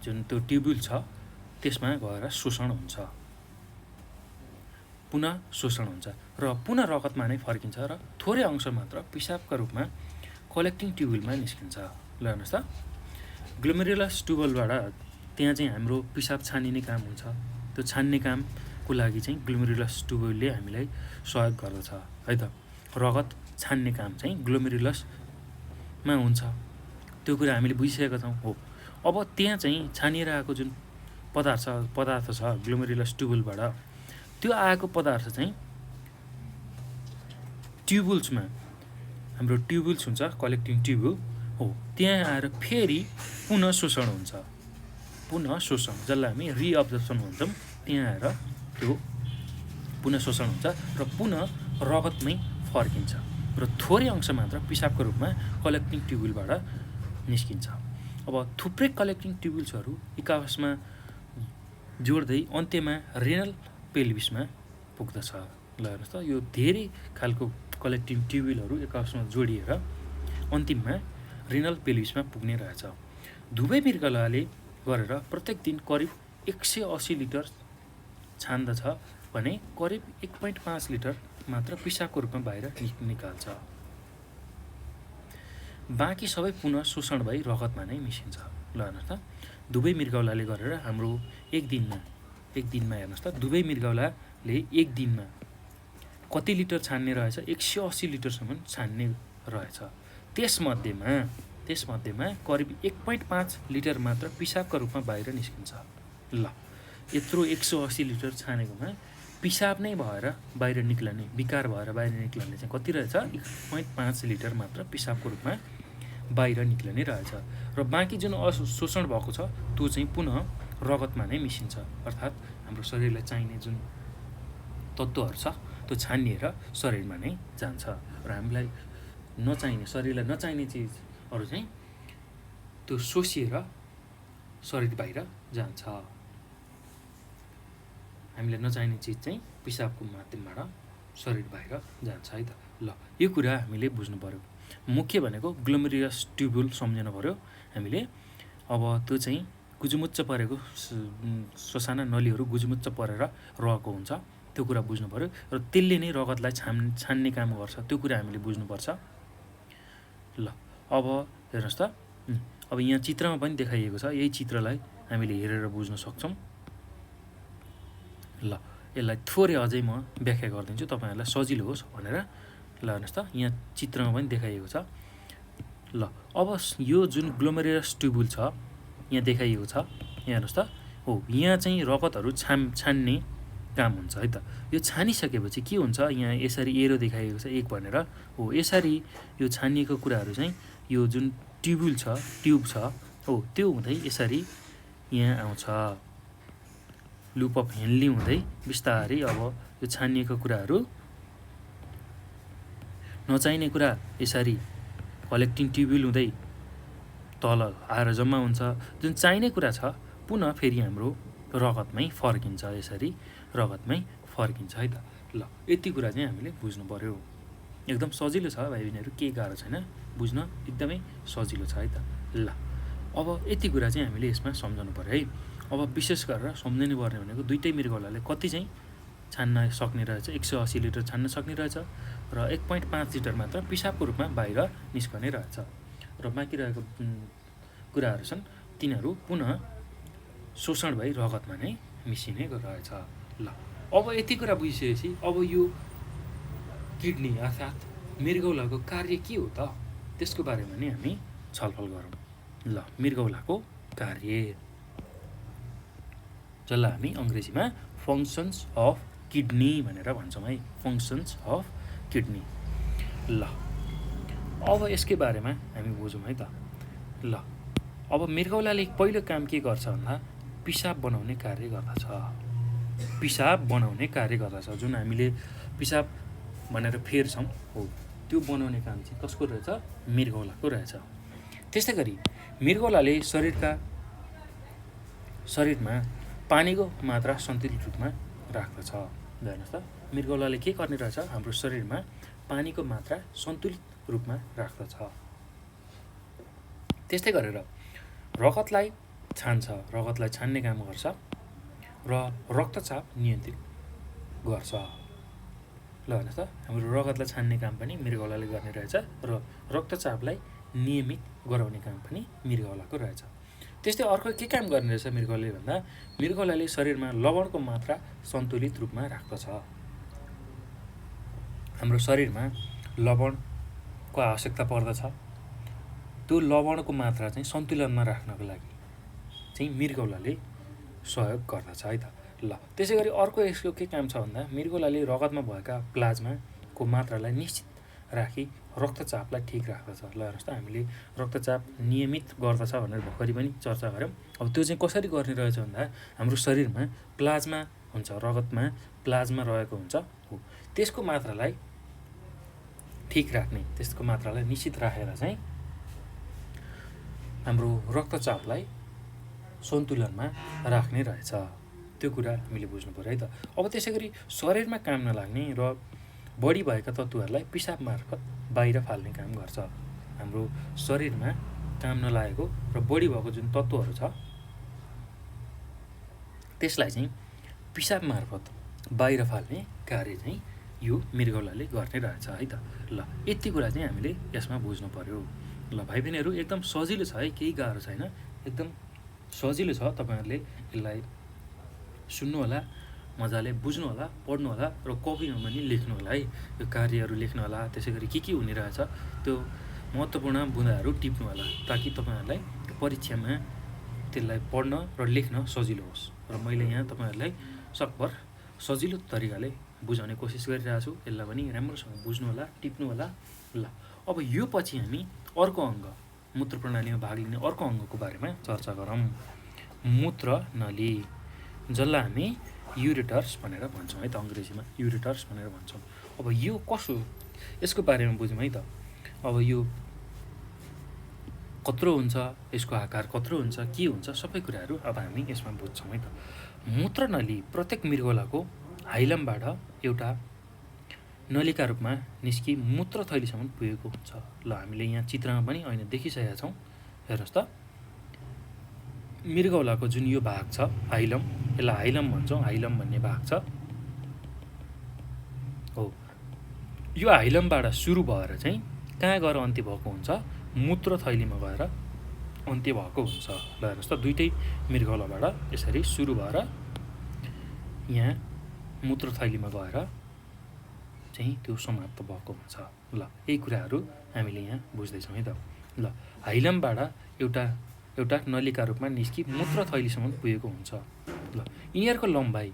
जुन त्यो ट्युब्युल छ त्यसमा गएर शोषण हुन्छ, पुनः शोषण हुन्छ र पुनः रगतमा नै फर्किन्छ र थोरै अंश मात्र पिसाबका रूपमा कलेक्टिङ ट्युब्युलमा निस्किन्छ। ल हेर्नुहोस् त, ग्लोमेरुलस ट्युबुलबाट त्यहाँ चाहिँ हाम्रो पिसाब छानिने काम हुन्छ। त्यो छान्ने कामको लागि चाहिँ ग्लोमेरुलस ट्युबुलले हामीलाई सहयोग गर्दछ है त। रगत छान्ने काम चाहिँ ग्लोमेरुलसमा हुन्छ, त्यो कुरा हामीले बुझिसकेका छौँ हो। अब त्यहाँ चाहिँ छानिएर आएको जुन पदार्थ छ ग्लोमेरुलस ट्युबुलबाट, त्यो आएको पदार्थ चाहिँ ट्युबुल्समा हाम्रो ट्युब्युल्स हुन्छ, कलेक्टिङ ट्युब्युल हो, त्यहाँ आएर फेरि पुनः शोषण हुन्छ, पुनः शोषण, जसलाई हामी रिअब्जर्प्सन भन्छौँ। त्यहाँ आएर त्यो पुनः शोषण हुन्छ र पुनः रगतमै फर्किन्छ र थोरै अंश मात्र पिसाबको रूपमा कलेक्टिङ ट्युब्युलबाट निस्किन्छ। अब थुप्रै कलेक्टिङ ट्युब्युल्सहरू एकाआपसमा जोड्दै अन्त्यमा रेनल पेल्भिसमा पुग्दछ। ल हेर्नुहोस् त, यो धेरै खालको कलेक्टिङ ट्युब्युलहरू एकाआपसमा जोडिएर अन्तिममा रेनल पेल्भिसमा पुग्ने रहेछ। दुवै मृगौलाले गरेर प्रत्येक दिन करिब 180 लिटर छान्दछ भने करिब 1.5 लिटर मात्र पिसाबको रूपमा बाहिर निकाल्छ। बाँकी सबै पुनः शोषण भई रगतमा नै मिसिन्छ। ल हेर्नुहोस् त, दुवै मृगौलाले गरेर हाम्रो एक दिनमा हेर्नुहोस् त, दुवै मृगौलाले एक दिनमा कति लिटर छान्ने रहेछ? 180 लिटरसम्म छान्ने रहेछ। त्यसमध्येमा करिब 1.5 लिटर मात्र पिसाबका रूपमा बाहिर निस्किन्छ। ल, यत्रो 180 लिटर छानेकोमा पिसाब नै भएर बाहिर निक्लने, विकार भएर बाहिर निक्लने चाहिँ कति रहेछ? 1.5 लिटर मात्र पिसाबको रूपमा बाहिर निक्लने रहेछ। र बाँकी जुन शोषण भएको छ त्यो चाहिँ पुनः रगतमा नै मिसिन्छ, अर्थात् हाम्रो शरीरलाई चाहिने जुन तत्त्वहरू छ त्यो छानिएर शरीरमा नै जान्छ र हामीलाई नचाहिने, शरीरलाई नचाहिने चिजहरू चाहिँ त्यो शोषिएर शरीर बाहिर जान्छ। हामीलाई नचाहिने चिज चाहिँ पिसाबको माध्यमबाट शरीर बाहिर जान्छ है त। ल, यो कुरा हामीले बुझ्नु पऱ्यो। मुख्य भनेको ग्लोमेरुलस ट्युब्युल सम्झनु पऱ्यो हामीले। अब त्यो चाहिँ गुजुमुच्च परेको ससाना नलीहरू गुजुमुच्च परेर रहेको हुन्छ, त्यो कुरा बुझ्नु पऱ्यो र त्यसले नै रगतलाई छान्ने काम गर्छ, त्यो कुरा हामीले बुझ्नुपर्छ। ल, अब हेर्नुहोस् त, अब यहाँ चित्रमा पनि देखाइएको छ, यही चित्रलाई हामीले हेरेर बुझ्न सक्छौँ। ल, यसलाई थोरै अझै म व्याख्या गरिदिन्छु तपाईँहरूलाई सजिलो होस् भनेर। ल हेर्नुहोस् त, यहाँ चित्रमा पनि देखाइएको छ। ल, अब यो जुन ग्लोमेरुलस ट्युब्युल छ यहाँ देखाइएको छ, यहाँ हेर्नुहोस् त, हो, यहाँ चाहिँ रगतहरू छान्ने काम हुन्छ है त। यो छानिसकेपछि के हुन्छ? यहाँ यसरी एरो देखाइएको छ 1 भनेर, हो, यसरी यो छानिएको कुराहरू चाहिँ यो जुन ट्युब छ हो, त्यो हुँदै यसरी यहाँ आउँछ, लुप अफ हेनली हुँदै बिस्तारै अब यो छानिएको कुराहरू, नचाहिने कुरा यसरी कलेक्टिङ ट्युब्युल हुँदै तल आएर जम्मा हुन्छ, जुन चाहिने कुरा छ पुनः फेरि हाम्रो रगतमै फर्किन्छ, यसरी रगतमै फर्किन्छ है त। ल, यति कुरा चाहिँ हामीले बुझ्नु पऱ्यो। एकदम सजिलो छ भाइ बहिनीहरू, केही गाह्रो छैन, बुझ्न एकदमै सजिलो छ है त। ल, अब यति कुरा चाहिँ हामीले यसमा सम्झनु पऱ्यो है। अब विशेष गरेर सम्झनु पर्ने भनेको दुइटै मृगौलाले कति चाहिँ छान्न सक्ने रहेछ? 180 लिटर छान्न सक्ने रहेछ र 1.5 लिटर मात्र पिसाबको रूपमा बाहिर निस्कने रहेछ। र बाँकी रहेको कुराहरू छन् तिनीहरू पुनः शोषण भई रगतमा नै मिसिने रहेछ। ल, अब यति कुरा बुझिसकेपछि अब यो किडनी अर्थात् मृगौलाको कार्य के हो त, त्यसको बारेमा नै हामी छलफल गरौँ। ल, मृगौलाको कार्य, जसलाई हामी अङ्ग्रेजीमा फङ्सन्स अफ किडनी भनेर भन्छौँ है, फङ्सन्स अफ किडनी। ल, अब यसकै बारेमा हामी बुझौँ है त। ल, अब मृगौलाले पहिलो काम के गर्छ भन्दा पिसाब बनाउने कार्य गर्दछ। जुन हामीले पिसाब भनेर फेर्छौँ हो, त्यो बनाउने काम चाहिँ कसको रहेछ? मृगौलाको रहेछ। त्यस्तै गरी मृगौलाले शरीरमा पानीको मात्रा सन्तुलित रूपमा राख्दछ। हेर्नुहोस् त, मृगौलाले के गर्ने रहेछ? हाम्रो शरीरमा पानीको मात्रा सन्तुलित रूपमा राख्दछ। त्यस्तै गरेर रगतलाई छान्ने काम गर्छ र रक्तचाप नियन्त्रित गर्छ। ल हेर्नुहोस् त, हाम्रो रगतलाई छान्ने काम पनि मृगौलाले गर्ने रहेछ र रक्तचापलाई नियमित गराउने काम पनि मृगौलाको रहेछ। त्यस्तै अर्को के काम गर्ने रहेछ मृगौलाले भन्दा मृगौलाले शरीरमा लवणको मात्रा सन्तुलित रूपमा राख्दछ। हाम्रो शरीरमा लवणको आवश्यकता पर्दछ, त्यो लवणको मात्रा चाहिँ सन्तुलनमा राख्नको लागि चाहिँ मृगौलाले सहयोग गर्दछ है त। ल, त्यसै गरी अर्को यसको के काम छ भन्दा मृगौलाले रगतमा भएका प्लाज्माको मात्रालाई निश्चित राखी रक्तचापलाई ठिक राख्दछ। ल हेर्नुहोस् त, हामीले रक्तचाप नियमित गर्दछ भनेर भर्खरै पनि चर्चा गऱ्यौँ। अब त्यो चाहिँ कसरी गर्ने रहेछ भन्दा हाम्रो शरीरमा प्लाज्मा हुन्छ, रगतमा प्लाज्मा रहेको हुन्छ हो, त्यसको मात्रालाई ठिक राख्ने, त्यसको मात्रालाई निश्चित राखेर चाहिँ हाम्रो रक्तचापलाई सन्तुलनमा राख्ने रहेछ। त्यो कुरा हामीले बुझ्नु पऱ्यो है त। अब त्यसै गरी शरीरमा काम नलाग्ने र बढी भएका तत्त्वहरूलाई पिसाब मार्फत बाहिर फाल्ने काम गर्छ। हाम्रो शरीरमा काम नलागेको र बढी भएको जुन तत्त्वहरू छ त्यसलाई चाहिँ पिसाब मार्फत बाहिर फाल्ने कार्य चाहिँ यो मृगौलाले गर्ने रहेछ है त। ल यति कुरा चाहिँ हामीले यसमा बुझ्नु पर्यो। ल भाइ बहिनीहरू, एकदम सजिलो छ है, केही गाह्रो छैन, एकदम सजिलो छ। तपाईँहरूले यसलाई सुन्नु होला, मजाले बुझ्नु होला, पढ्नु होला र कपीमा पनि लेख्नु होला है। यो कार्यहरू लेख्नु होला, त्यसै गरी के हुने रहेछ त्यो महत्त्वपूर्ण बुँदाहरू टिप्नु होला, ताकि तपाईँहरूलाई परीक्षामा त्यसलाई पढ्न र लेख्न सजिलो होस्। र मैले यहाँ तपाईँहरूलाई सकभर सजिलो तरिकाले बुझाउने कोसिस गरिरहेको छु। यसलाई पनि राम्रोसँग बुझ्नु होला, टिप्नु होला। ल अब यो पछि हामी अर्को अङ्ग, मूत्र प्रणालीमा भाग लिने अर्को अङ्गको बारेमा चर्चा गरौँ। मूत्र नली, जसलाई हामी युरेटर्स भनेर भन्छौँ है त, अङ्ग्रेजीमा युरेटर्स भनेर भन्छौँ। अब यो कसो, यसको बारेमा बुझौँ है त। अब यो कत्रो हुन्छ, यसको आकार कत्रो हुन्छ, के हुन्छ, सबै कुराहरू अब हामी यसमा बुझ्छौँ है त। मूत्र नली प्रत्येक मृगौलाको हाइलमबाट एउटा नलीका रूपमा निस्की मूत्र थैलीसम्म पुगेको हुन्छ। ल हामीले यहाँ चित्रमा पनि अहिले देखिसकेका छौँ। हेर्नुहोस् त, मृगौलाको जुन यो भाग छ हाइलम, यसलाई हाइलम भन्छौँ, हाइलम भन्ने भाग छ हो, यो हाइलमबाट सुरु भएर चाहिँ कहाँ गएर अन्त्य भएको हुन्छ, मूत्र थैलीमा गएर अन्त्य भएको हुन्छ। ल हेर्नुहोस् त, दुइटै मृगौलाबाट यसरी सुरु भएर यहाँ मूत्र थैलीमा गएर चाहिँ त्यो समाप्त भएको हुन्छ। ल यही कुराहरू हामीले यहाँ बुझ्दैछौँ है त। ल हाइलमबाट एउटा नलीका रूपमा निस्की मूत्र थैलीसम्म पुगेको हुन्छ। ल यिनीहरूको लम्बाइ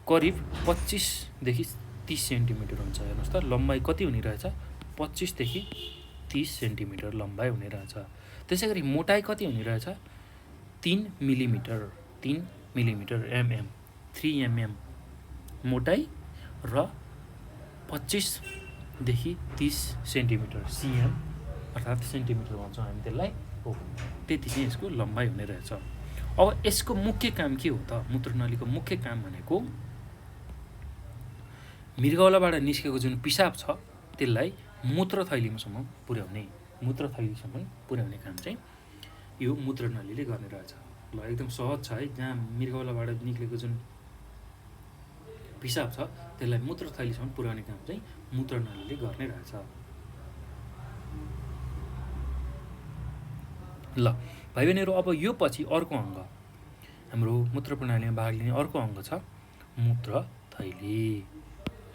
करिब 25देखि 30 सेन्टिमिटर हुन्छ। हेर्नुहोस् त, लम्बाइ कति हुने रहेछ, 25 देखि 30 सेन्टिमिटर लम्बाइ हुने रहेछ। त्यसै गरी मोटाइ कति हुने रहेछ, 3 मिलिमिटर, 3 मिलिमिटर mm, 3 mm मोटाइ र 25देखि 30 सेन्टिमिटर cm अर्थात् सेन्टिमिटर भन्छौँ हामी त्यसलाई हो, त्यति चाहिँ यसको लम्बाइ हुने रहेछ। अब यसको मुख्य काम के हो त, मूत्रनलीको मुख्य काम भनेको मृगौलाबाट निस्केको जुन पिसाब छ त्यसलाई मूत्र थैलीसम्म पुर्याउने, मूत्र थैलीसम्म पुर्याउने काम चाहिँ यो मूत्रनलीले गर्ने रहेछ। ल एकदम सहज छ है, जहाँ मृगौलाबाट निस्केको जुन पिसाब छ त्यसलाई मूत्र थैलीसम्म पुर्याउने काम चाहिँ मूत्रनलीले गर्ने रहेछ। ल भाइ बहिनीहरू, अब यो पछि अर्को अङ्ग, हाम्रो मूत्र प्रणालीमा भाग लिने अर्को अङ्ग छ मूत्र थैली।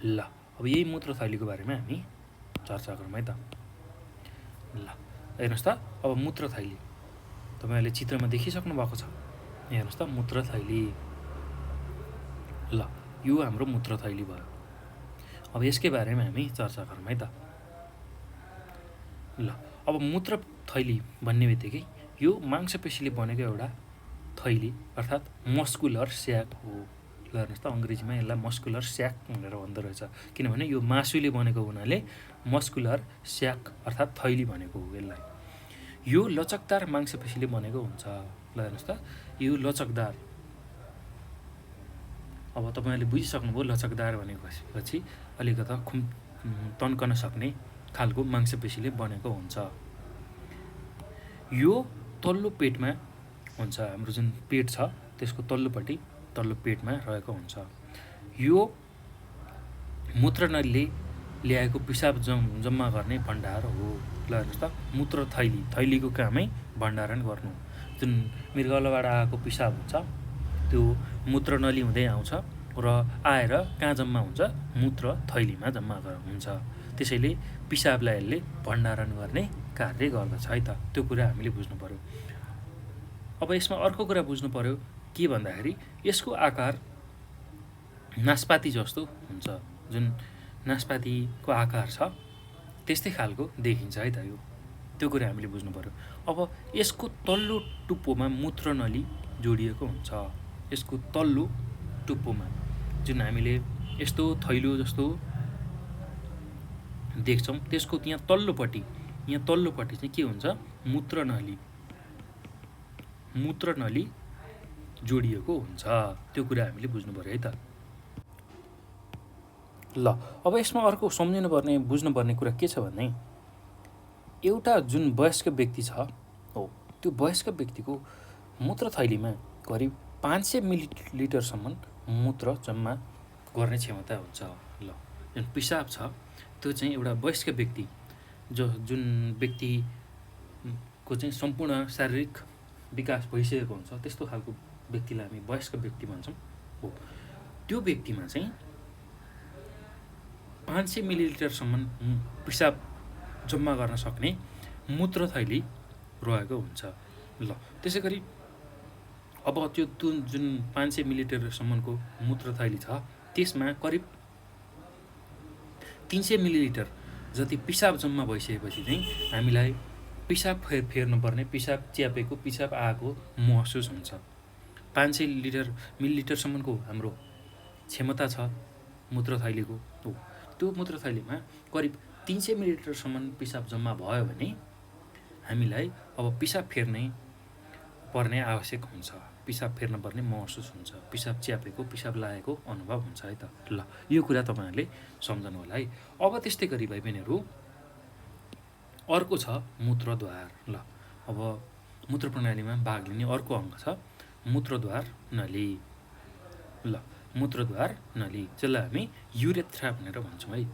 ल अब यही मूत्र थैलीको बारेमा हामी चर्चा गरौँ है त। ल हेर्नुहोस् त, अब मूत्र थैली तपाईँहरूले चित्रमा देखिसक्नु भएको छ। हेर्नुहोस् त, मूत्र थैली। ल यो हाम्रो मूत्र थैली भयो। अब यसकै बारेमा हामी चर्चा गरौँ है त। ल अब मूत्र थैली भन्ने बित्तिकै यो मांसपेशीले बनेको एउटा थैली अर्थात् मस्कुलर स्याक हो। ल हेर्नुहोस् त, अङ्ग्रेजीमा यसलाई मस्कुलर स्याक भनेर भन्दो रहेछ, किनभने यो मासुले बनेको हुनाले मस्कुलर स्याक अर्थात् थैली भनेको हो यसलाई। यो लचकदार मांसपेशीले बनेको हुन्छ। ल हेर्नुहोस् त, यो लचकदार, अब तपाईँहरूले बुझिसक्नुभयो लचकदार भनेपछि अलिकता तन्कन सक्ने खालको मांसपेशीले बनेको हुन्छ। यो तल्लो पेटमा हुन्छ, हाम्रो जुन पेट छ त्यसको तल्लोपट्टि तल्लो पेटमा रहेको हुन्छ। यो मूत्रनलीले ल्याएको पिसाब जम्मा गर्ने भण्डार हो। ल हेर्नुहोस् त, मूत्र थैलीको कामै भण्डारण गर्नु। जुन मृगौलाबाट आएको पिसाब हुन्छ त्यो मूत्रनली हुँदै आउँछ र आएर कहाँ जम्मा हुन्छ, मूत्र थैलीमा जम्मा हुन्छ। त्यसैले पिसाबलाई यसले भण्डारण गर्ने कार्य गर्दछ है त। त्यो कुरा हामीले बुझ्नु पर्यो। अब यसमा अर्को कुरा बुझ्नु पर्यो के भन्दाखेरि यसको आकार नासपाती जस्तो हुन्छ। जुन नासपातीको आकार छ त्यस्तै खालको देखिन्छ है त यो, त्यो कुरा हामीले बुझ्नु पर्यो। अब यसको तल्लो टुप्पोमा मूत्रनली जोडिएको हुन्छ। यसको तल्लो टुप्पोमा जुन हामीले यस्तो थैलो जस्तो देख्छौँ, त्यसको यहाँ तल्लोपट्टि चाहिँ के हुन्छ, मूत्रनली जोडिएको हुन्छ। त्यो कुरा हामीले बुझ्नु पर्यो है त। ल अब यसमा अर्को सम्झिनुपर्ने बुझ्नुपर्ने कुरा के छ भने, एउटा जुन वयस्क व्यक्ति छ हो, त्यो वयस्क व्यक्तिको मूत्रथैलीमा करिब 500 मिलिलिटरसम्म मूत्र जम्मा गर्ने क्षमता हुन्छ। ल जुन पिसाब छ त्यो चाहिँ एउटा वयस्क व्यक्ति जुन व्यक्तिको चाहिँ सम्पूर्ण शारीरिक विकास भइसकेको हुन्छ, त्यस्तो खालको व्यक्तिलाई हामी वयस्क व्यक्ति भन्छौँ हो। त्यो व्यक्तिमा चाहिँ 500 मिलिलिटरसम्म पिसाब जम्मा गर्न सक्ने मूत्रथैली रहेको हुन्छ। ल त्यसै गरी अब त्यो जुन 500 मिलिलिटरसम्मको मूत्रथैली छ, त्यसमा करिब 300 मिलिलिटर जति पिसाब जम्मा भइसकेपछि चाहिँ हामीलाई पिसाब फेर्नुपर्ने, पिसाब च्यापेको, पिसाब आएको महसुस हुन्छ। 500 मिलिलिटरसम्मको हाम्रो क्षमता छ मूत्रथैलीको हो। त्यो मूत्रथैलीमा करिब 300 मिलिलिटरसम्म पिसाब जम्मा भयो भने हामीलाई अब पिसाब फेर्ने पर्ने आवश्यक हुन्छ, पिसाब फेर्न पर्ने महसुस हुन्छ, पिसाब च्यापेको, पिसाब लागेको अनुभव हुन्छ है त। ल यो कुरा तपाईँहरूले सम्झनु होला है। अब त्यस्तै गरी भाइ बहिनीहरू अर्को छ मूत्रद्वार। ल अब मूत्र प्रणालीमा भाग लिने अर्को अङ्ग छ मूत्रद्वार नली। ल मूत्रद्वार नली, जसलाई हामी युरेथ्रा भनेर भन्छौँ है।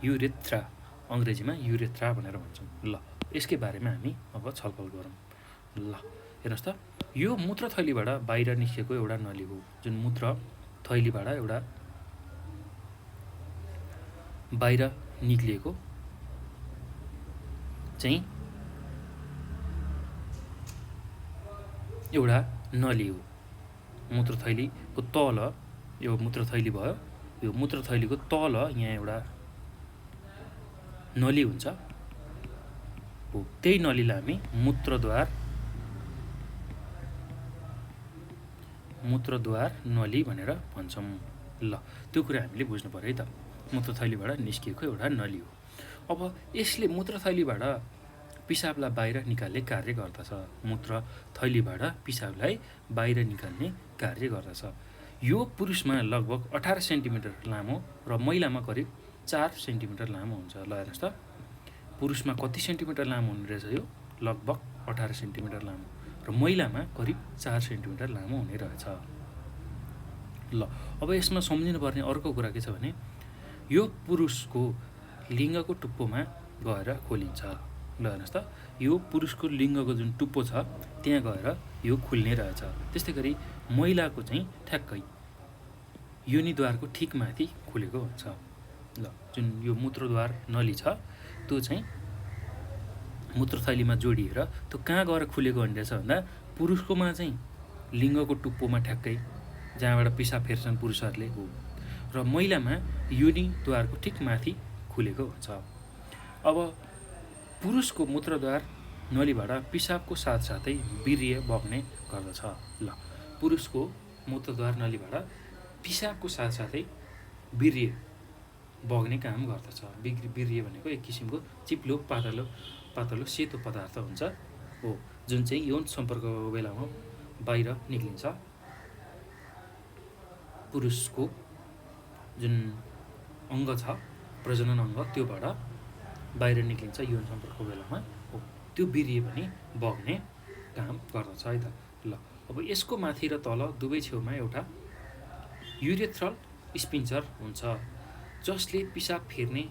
युरेथ्रा अङ्ग्रेजीमा युरेथ्रा भनेर भन्छौँ। ल यसकै बारेमा हामी अब छलफल गरौँ। ल हेर्नुहोस् त, यो मूत्रथैलीबाट बाहिर निस्केको एउटा नली हो, जुन मूत्रथैलीबाट एउटा बाहिर निक्लिएको चाहिँ एउटा नली हो। मूत्रथैलीको तल यो मूत्रथैली भयो, यो मूत्रथैलीको तल यहाँ एउटा नली हुन्छ हो। त्यही नलीलाई हामी मूत्रद्वार नली भनेर भन्छौँ। ल त्यो कुरा हामीले बुझ्नु पर्यो है त। मूत्रथैलीबाट निस्किएको एउटा नली हो। अब यसले मूत्रथैलीबाट पिसाबलाई बाहिर निकाल्ने कार्य गर्दछ। मूत्रथैलीबाट पिसाबलाई बाहिर निकाल्ने कार्य गर्दछ। यो पुरुषमा लगभग 18 सेन्टिमिटर लामो र महिलामा करिब 4 सेन्टिमिटर लामो हुन्छ। ल हेर्नुहोस् त, पुरुषमा कति सेन्टिमिटर लामो हुने रहेछ, यो लगभग 18 सेन्टिमिटर लामो, र महिलामा करिब 4 सेन्टिमिटर लामो हुने रहेछ। ल अब यसमा सम्झिनुपर्ने अर्को कुरा के छ भने, यो पुरुषको लिङ्गको टुप्पोमा गएर खोलिन्छ। ल हेर्नुहोस् त, यो पुरुषको लिङ्गको जुन टुप्पो छ त्यहाँ गएर यो खुल्ने रहेछ। त्यस्तै गरी महिलाको चाहिँ ठ्याक्कै योनिद्वारको ठिक माथि खुलेको हुन्छ। ल जुन यो मूत्रद्वार नली छ त्यो चाहिँ मूत्रथैलीमा जोडिएर त्यो कहाँ गएर खुलेको हुने रहेछ भन्दा पुरुषकोमा चाहिँ लिङ्गको टुप्पोमा ठ्याक्कै जहाँबाट पिसाब फेर्छन् पुरुषहरूले हो, र महिलामा योनिद्वारको ठिक माथि खुलेको हुन्छ। अब पुरुषको मूत्रद्वार नलीबाट पिसाबको साथसाथै वीर्य बग्ने गर्दछ। ल पुरुषको मूत्रद्वार नलीबाट पिसाबको साथसाथै वीर्य बग्ने काम गर्दछ। वीर्य भनेको एक किसिमको चिप्लो पातलो सेतो पदार्थ हुन्छ हो, जुन चाहिँ यौन सम्पर्कको बेलामा बाहिर निक्लिन्छ। पुरुषको जुन अङ्ग छ प्रजनन अङ्ग, त्योबाट बाहिर निक्लिन्छ यौन सम्पर्कको बेलामा हो, त्यो वीर्य पनि बग्ने काम गर्दछ है त। ल अब यसको माथि र तल दुवै छेउमा एउटा युरेथ्रल स्पिन्चर हुन्छ, जसले पिसाब फेर्ने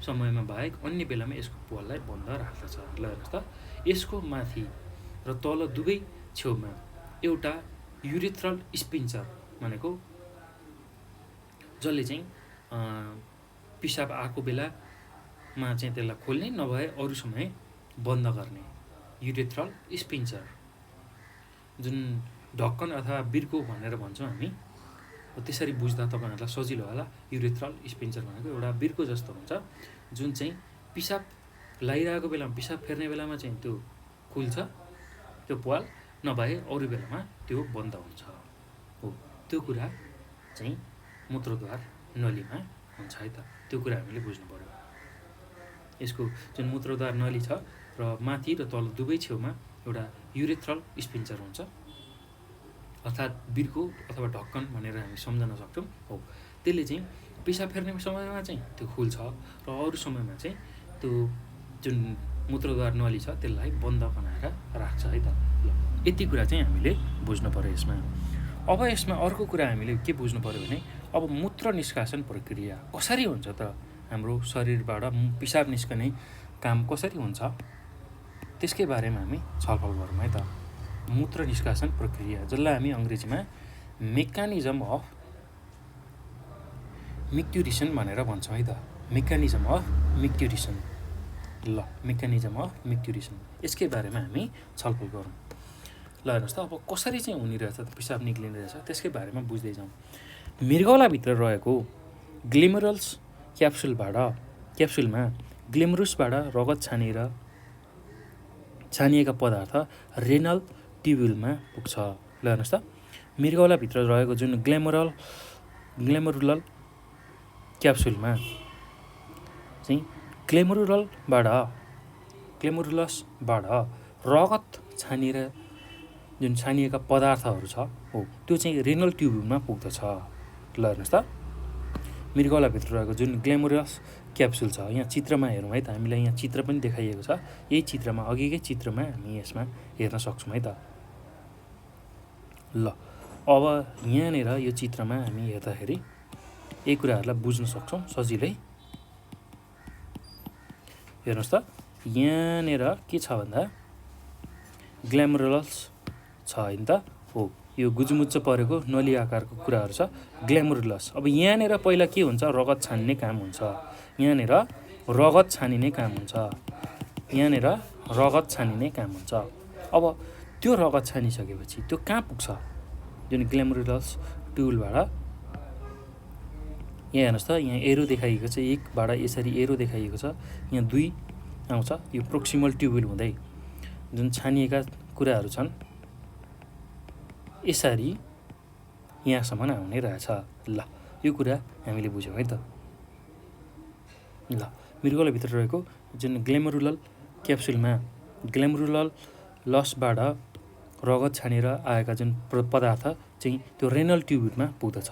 समयमा बाहेक अन्य बेलामा यसको प्वाललाई बन्द राख्दछ। ल हेर्नुहोस् त, यसको माथि र तल दुवै छेउमा एउटा युरेथ्रल स्पिन्चर भनेको जसले चाहिँ पिसाब आएको बेलामा चाहिँ त्यसलाई खोल्ने, नभए अरू समय बन्द गर्ने युरेथ्रल स्पिन्चर, जुन ढक्कन अथवा बिर्को भनेर भन्छौँ हामी त्यसरी बुझ्दा तपाईँहरूलाई सजिलो होला। युरेथ्रल स्फिन्क्टर भनेको एउटा बिर्को जस्तो हुन्छ जुन चाहिँ पिसाब लगाइरहेको बेलामा, पिसाब फेर्ने बेलामा चाहिँ त्यो खुल्छ त्यो प्वाल, नभए अरू बेलामा त्यो बन्द हुन्छ। हो, त्यो कुरा चाहिँ मूत्रद्वार नलीमा हुन्छ है त। त्यो कुरा हामीले बुझ्नु पर्यो। यसको जुन मूत्रद्वार नली छ र माथि र तल दुवै छेउमा एउटा युरेथ्रल स्फिन्क्टर हुन्छ, अर्थात् बिर्को अथवा ढक्कन भनेर हामी सम्झन सक्छौँ। हो, त्यसले चाहिँ पिसाब फेर्ने समयमा चाहिँ त्यो खुल्छ र अरू समयमा चाहिँ त्यो जुन मूत्रद्वार नली छ त्यसलाई बन्द बनाएर राख्छ है त। ल, यति कुरा चाहिँ हामीले बुझ्नु पर्यो यसमा। अब यसमा अर्को कुरा हामीले के बुझ्नु पर्यो भने अब मूत्र निष्कासन प्रक्रिया कसरी हुन्छ त, हाम्रो शरीरबाट पिसाब निस्कने काम कसरी हुन्छ त्यसकै बारेमा हामी छलफल गरौँ है त। मूत्र निष्कासन प्रक्रिया, जसलाई हामी अङ्ग्रेजीमा मेकानिजम अफ मिक्ट्युरेसन भनेर भन्छौँ है त। Mechanism of micturition. ल, मेकानिजम अफ मिक्ट्युरेसन, यसकै बारेमा हामी छलफल गरौँ। ल हेर्नुहोस् त, अब कसरी चाहिँ हुने रहेछ त पिसाब निक्लिने रहेछ त्यसकै बारेमा बुझ्दै जाउँ। मृगौलाभित्र रहेको ग्लिमेरुलस क्याप्सुलमा ग्लिमेरुसबाट रगत छानिएका पदार्थ रेनल ट्युब्युलमा पुग्छ। ल हेर्नुहोस् त, मृगौलाभित्र रहेको जुन ग्लेमेरुलल क्याप्सुलमा चाहिँ ग्लेमेरुलसबाट रगत छानिएका पदार्थहरू छ, हो त्यो चाहिँ रेनल ट्युब्युलमा पुग्दछ। ल हेर्नुहोस् त, मृगौलाभित्र रहेको जुन ग्लेमेरुलस क्याप्सुल छ, यहाँ चित्रमा हेरौँ है त, हामीलाई यहाँ चित्र पनि देखाइएको छ। यही चित्रमा, अघिकै चित्रमा हामी यसमा हेर्न सक्छौँ है त। ल, अब यहाँनिर यो चित्रमा हामी हेर्दाखेरि यही कुराहरूलाई बुझ्न सक्छौँ सजिलै। हेर्नुहोस् त, यहाँनिर के छ भन्दा ग्लेमेरुलस छ होइन त। हो, यो गुजुमुच्च परेको नली आकारको कुराहरू छ ग्लेमेरुलस। अब यहाँनिर पहिला के हुन्छ, रगत छान्ने काम हुन्छ। यहाँनिर रगत छानिने काम हुन्छ। अब त्यो रगत छानिसकेपछि त्यो कहाँ पुग्छ, जुन ग्लेमेरुलस ट्युबुलबाट। यहाँ हेर्नुहोस् त, यहाँ एरो देखाइएको छ, एकबाट यसरी एरो देखाइएको छ, यहाँ 2 आउँछ। यो प्रोक्सिमल ट्युबुल हुँदै जुन छानिएका कुराहरू छन् यसरी यहाँसम्म आउने रहेछ। ल, यो कुरा हामीले बुझ्यौँ है त। ल, मृगौलाभित्र रहेको जुन ग्लेमेरुलल क्याप्सुलमा ग्लेमेरुलसबाट रगत छानेर आएका जुन पदार्थ चाहिँ त्यो रेनल ट्युब्युलमा पुग्दछ।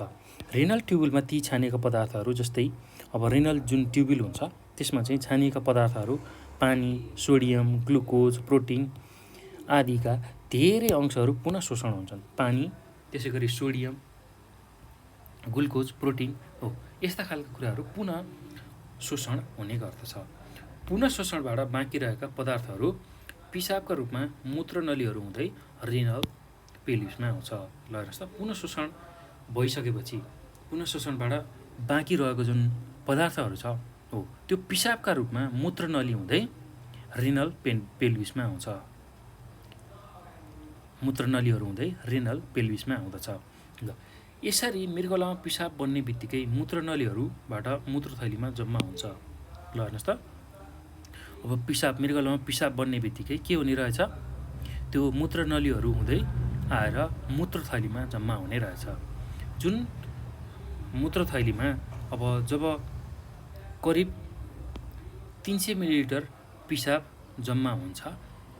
रेनल ट्युब्युलमा ती छानिएका पदार्थहरू जस्तै अब रेनल जुन ट्युब्युल हुन्छ त्यसमा चाहिँ छानिएका पदार्थहरू पानी, सोडियम, ग्लुकोज, प्रोटिन आदिका धेरै अंशहरू पुनः शोषण हुन्छन्। पानी, त्यसै गरी सोडियम, ग्लुकोज, प्रोटिन, हो यस्ता खालका कुराहरू पुनः शोषण हुने गर्दछ। पुनः शोषणबाट बाँकी रहेका पदार्थहरू पिसाबका रूपमा मूत्रनलीहरू हुँदै रेनल पेल्भिसमा आउँछ। ल हेर्नुहोस् त, पुनः शोषण भइसकेपछि पुनः शोषणबाट बाँकी रहेको जुन पदार्थहरू छ, हो त्यो पिसाबका रूपमा मूत्रनली हुँदै रेनल पेल्भिसमा आउँछ। मूत्रनलीहरू हुँदै रेनल पेल्भिसमा आउँदछ। ल, यसरी मृगौलामा पिसाब बन्ने बित्तिकै मूत्रनलीहरूबाट मूत्रथैलीमा जम्मा हुन्छ। ल हेर्नुहोस् त, अब मृगौलामा पिसाब बन्ने बित्तिकै के हुने रहेछ, त्यो मूत्रनलीहरू हुँदै आएर मूत्रथैलीमा जम्मा हुने रहेछ। जुन मूत्रथैलीमा अब जब करिब 300 मिलिलिटर पिसाब जम्मा हुन्छ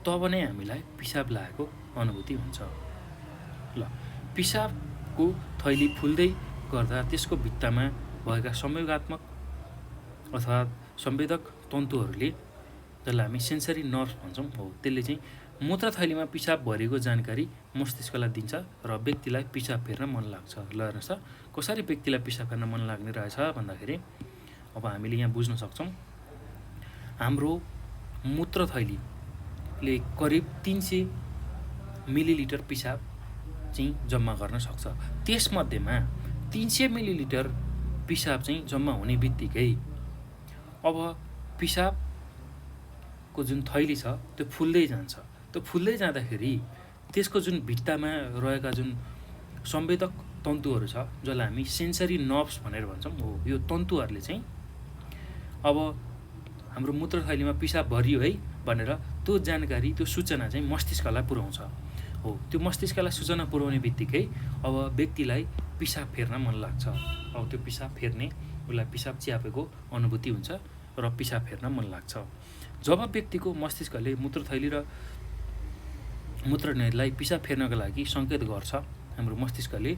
तब नै हामीलाई पिसाब लागेको अनुभूति हुन्छ। ल, पिसाबको थैली फुल्दै गर्दा त्यसको भित्तामा भएका संवेगात्मक अथवा संवेदक तन्तुहरूले, जसलाई हामी सेन्सरी नर्भ भन्छौँ, हो त्यसले चाहिँ मूत्रथैलीमा पिसाब भरेको जानकारी मस्तिष्कलाई दिन्छ र व्यक्तिलाई पिसाब फेर्न मन लाग्छ। ल हेर्नुहोस् त, कसरी व्यक्तिलाई पिसाब फेर्न मन लाग्ने रहेछ भन्दाखेरि अब हामीले यहाँ बुझ्न सक्छौँ, हाम्रो मूत्रथैलीले करिब 300 मिलिलिटर पिसाब चाहिँ जम्मा गर्न सक्छ। त्यसमध्येमा 300 मिलिलिटर पिसाब चाहिँ जम्मा हुने बित्तिकै अब पिसाबको जुन थैली छ त्यो फुल्दै जान्छ। त्यो फुल्दै जाँदाखेरि त्यसको जुन भित्तामा रहेका जुन संवेदक तन्तुहरू छ जसलाई हामी सेन्सरी नर्भ्स भनेर भन्छौँ। हो यो तन्तुहरूले चाहिँ अब हाम्रो मूत्रथैलीमा पिसाब भरियो है भनेर त्यो जानकारी त्यो सूचना चाहिँ मस्तिष्कलाई पुर्याउँछ। हो त्यो मस्तिष्कलाई सूचना पुर्याउने बित्तिकै अब व्यक्तिलाई पिसाब फेर्न मन लाग्छ। अब त्यो पिसाब फेर्ने उसलाई पिसाब च्यापेको अनुभूति हुन्छ र पिसाब फेर्न मन लाग्छ। जब व्यक्तिको मस्तिष्कले मूत्रथैली र मूत्रनलीलाई पिसाब फेर्नका लागि सङ्केत गर्छ, हाम्रो मस्तिष्कले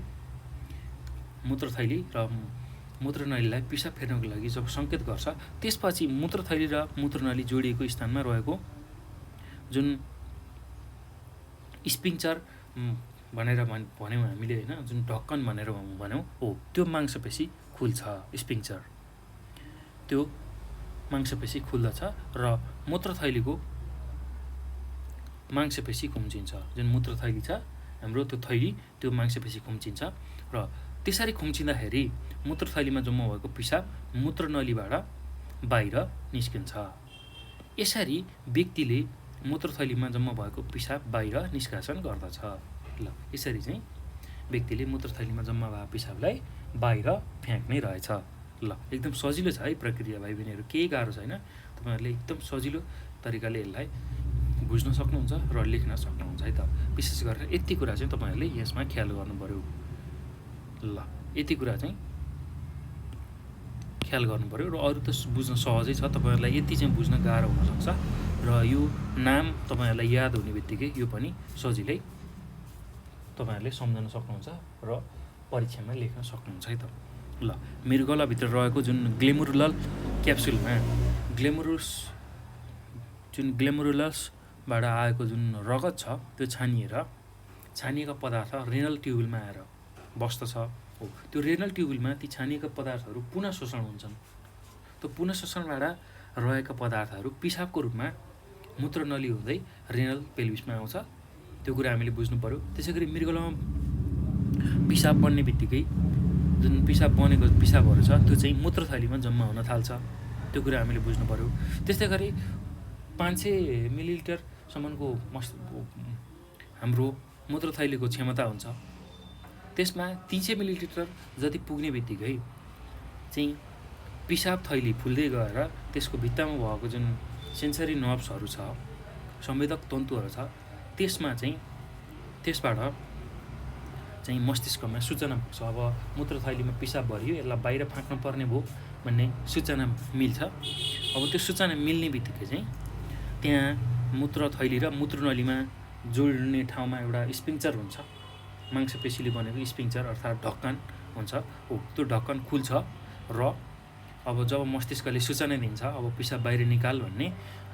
मूत्रथैली र मूत्रनलीलाई पिसाब फेर्नको लागि जब सङ्केत गर्छ, त्यसपछि मूत्रथैली र मूत्रनली जोडिएको स्थानमा रहेको जुन स्पिङ्क्टर भनेर भन्यौँ हामीले होइन, जुन ढक्कन भनेर भन्यौँ, हो त्यो मांसपेशी खुल्छ। स्पिङ्क्टर त्यो मांसपेशी खुल्दछ र मूत्रथैलीको मांसपेशी खुम्चिन्छ। जुन मूत्रथैली छ हाम्रो त्यो थैली त्यो मांसपेशी खुम्चिन्छ र त्यसरी खुम्चिँदाखेरि मूत्रथैलीमा जम्मा भएको पिसाब मूत्रनलीबाट बाहिर निस्किन्छ। यसरी व्यक्तिले मूत्रथैलीमा जम्मा भएको पिसाब बाहिर निष्कासन गर्दछ। ल यसरी चाहिँ व्यक्तिले मूत्रथैलीमा जम्मा भएको पिसाबलाई बाहिर फ्याँक्ने रहेछ। ल एकदम सजिलो छ है प्रक्रिया भाइ बहिनीहरू, केही गाह्रो छैन। तपाईँहरूले एकदम सजिलो तरिकाले यसलाई बुझ्न सक्नुहुन्छ र लेख्न सक्नुहुन्छ है त। विशेष गरेर यति कुरा चाहिँ तपाईँहरूले यसमा ख्याल गर्नु पर्यो। ल यति कुरा चाहिँ ख्याल गर्नु पर्यो र अरू त बुझ्न सहजै छ। तपाईँहरूलाई यति चाहिँ बुझ्न गाह्रो हुनसक्छ र यो नाम तपाईँहरूलाई याद हुने बित्तिकै यो पनि सजिलै तपाईँहरूले सम्झन सक्नुहुन्छ र परीक्षामा लेख्न सक्नुहुन्छ है त। ल मेरो गलाभित्र रहेको जुन ग्लेमुरुलर क्याप्सुलमा ग्लेमुरुलसबाट आएको जुन रगत छ त्यो छानिएका पदार्थ रेनल ट्युबुलमा आएर बस्दछ। हो त्यो रेनल ट्युबुलमा ती छानिएका पदार्थहरू पुनः शोषण हुन्छन्। त्यो पुनः शोषणबाट रहेका पदार्थहरू पिसाबको रूपमा मूत्रनली हुँदै रेनल पेल्भिसमा आउँछ। त्यो कुरा हामीले बुझ्नु पर्यो। त्यसै गरी मृगौलामा पिसाब बन्ने बित्तिकै जुन पिसाब बनेको पिसाबहरू छ त्यो चाहिँ मूत्रथैलीमा जम्मा हुन थाल्छ। त्यो कुरा हामीले बुझ्नु पर्यो। त्यस्तै गरी 500 मिलिलिटरसम्मको हाम्रो मूत्रथैलीको क्षमता हुन्छ। त्यसमा 300 मिलिलिटर जति पुग्ने बित्तिकै चाहिँ पिसाब थैली फुल्दै गएर त्यसको भित्तामा भएको जुन सेन्सरी नर्भ्सहरू छ, संवेदक तन्तुहरू छ, त्यसबाट चाहिँ मस्तिष्कमा सूचना पुग्छ। अब मूत्रथैलीमा पिसाब भरियो, यसलाई बाहिर फ्याँक्नु पर्ने भयो भन्ने सूचना मिल्छ। अब त्यो सूचना मिल्ने बित्तिकै चाहिँ त्यहाँ मूत्रथैली र मूत्रनलीमा जोड्ने ठाउँमा एउटा स्पिङ्क्टर हुन्छ, मांसपेशीले बनेको स्पिङ्क्टर अर्थात् ढक्कन हुन्छ। हो त्यो ढक्कन खुल्छ र अब जब मस्तिष्कले सूचना दिन्छ अब पिसाब बाहिर निकाल भन्ने,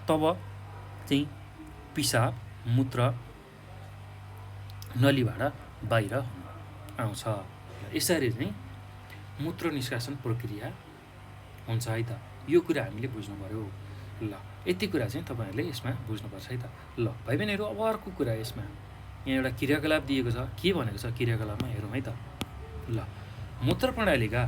तब चाहिँ पिसाब मूत्र नलीबाट बाहिर आउँछ। यसरी चाहिँ मूत्र निष्कासन प्रक्रिया हुन्छ है त। यो कुरा हामीले बुझ्नु पर्यो। ल यति कुरा चाहिँ तपाईँहरूले यसमा बुझ्नुपर्छ है त। ल भाइ बहिनीहरू अब अर्को कुरा यसमा यहाँ एउटा क्रियाकलाप दिएको छ। के भनेको छ क्रियाकलापमा हेरौँ है त। ल मूत्र प्रणालीका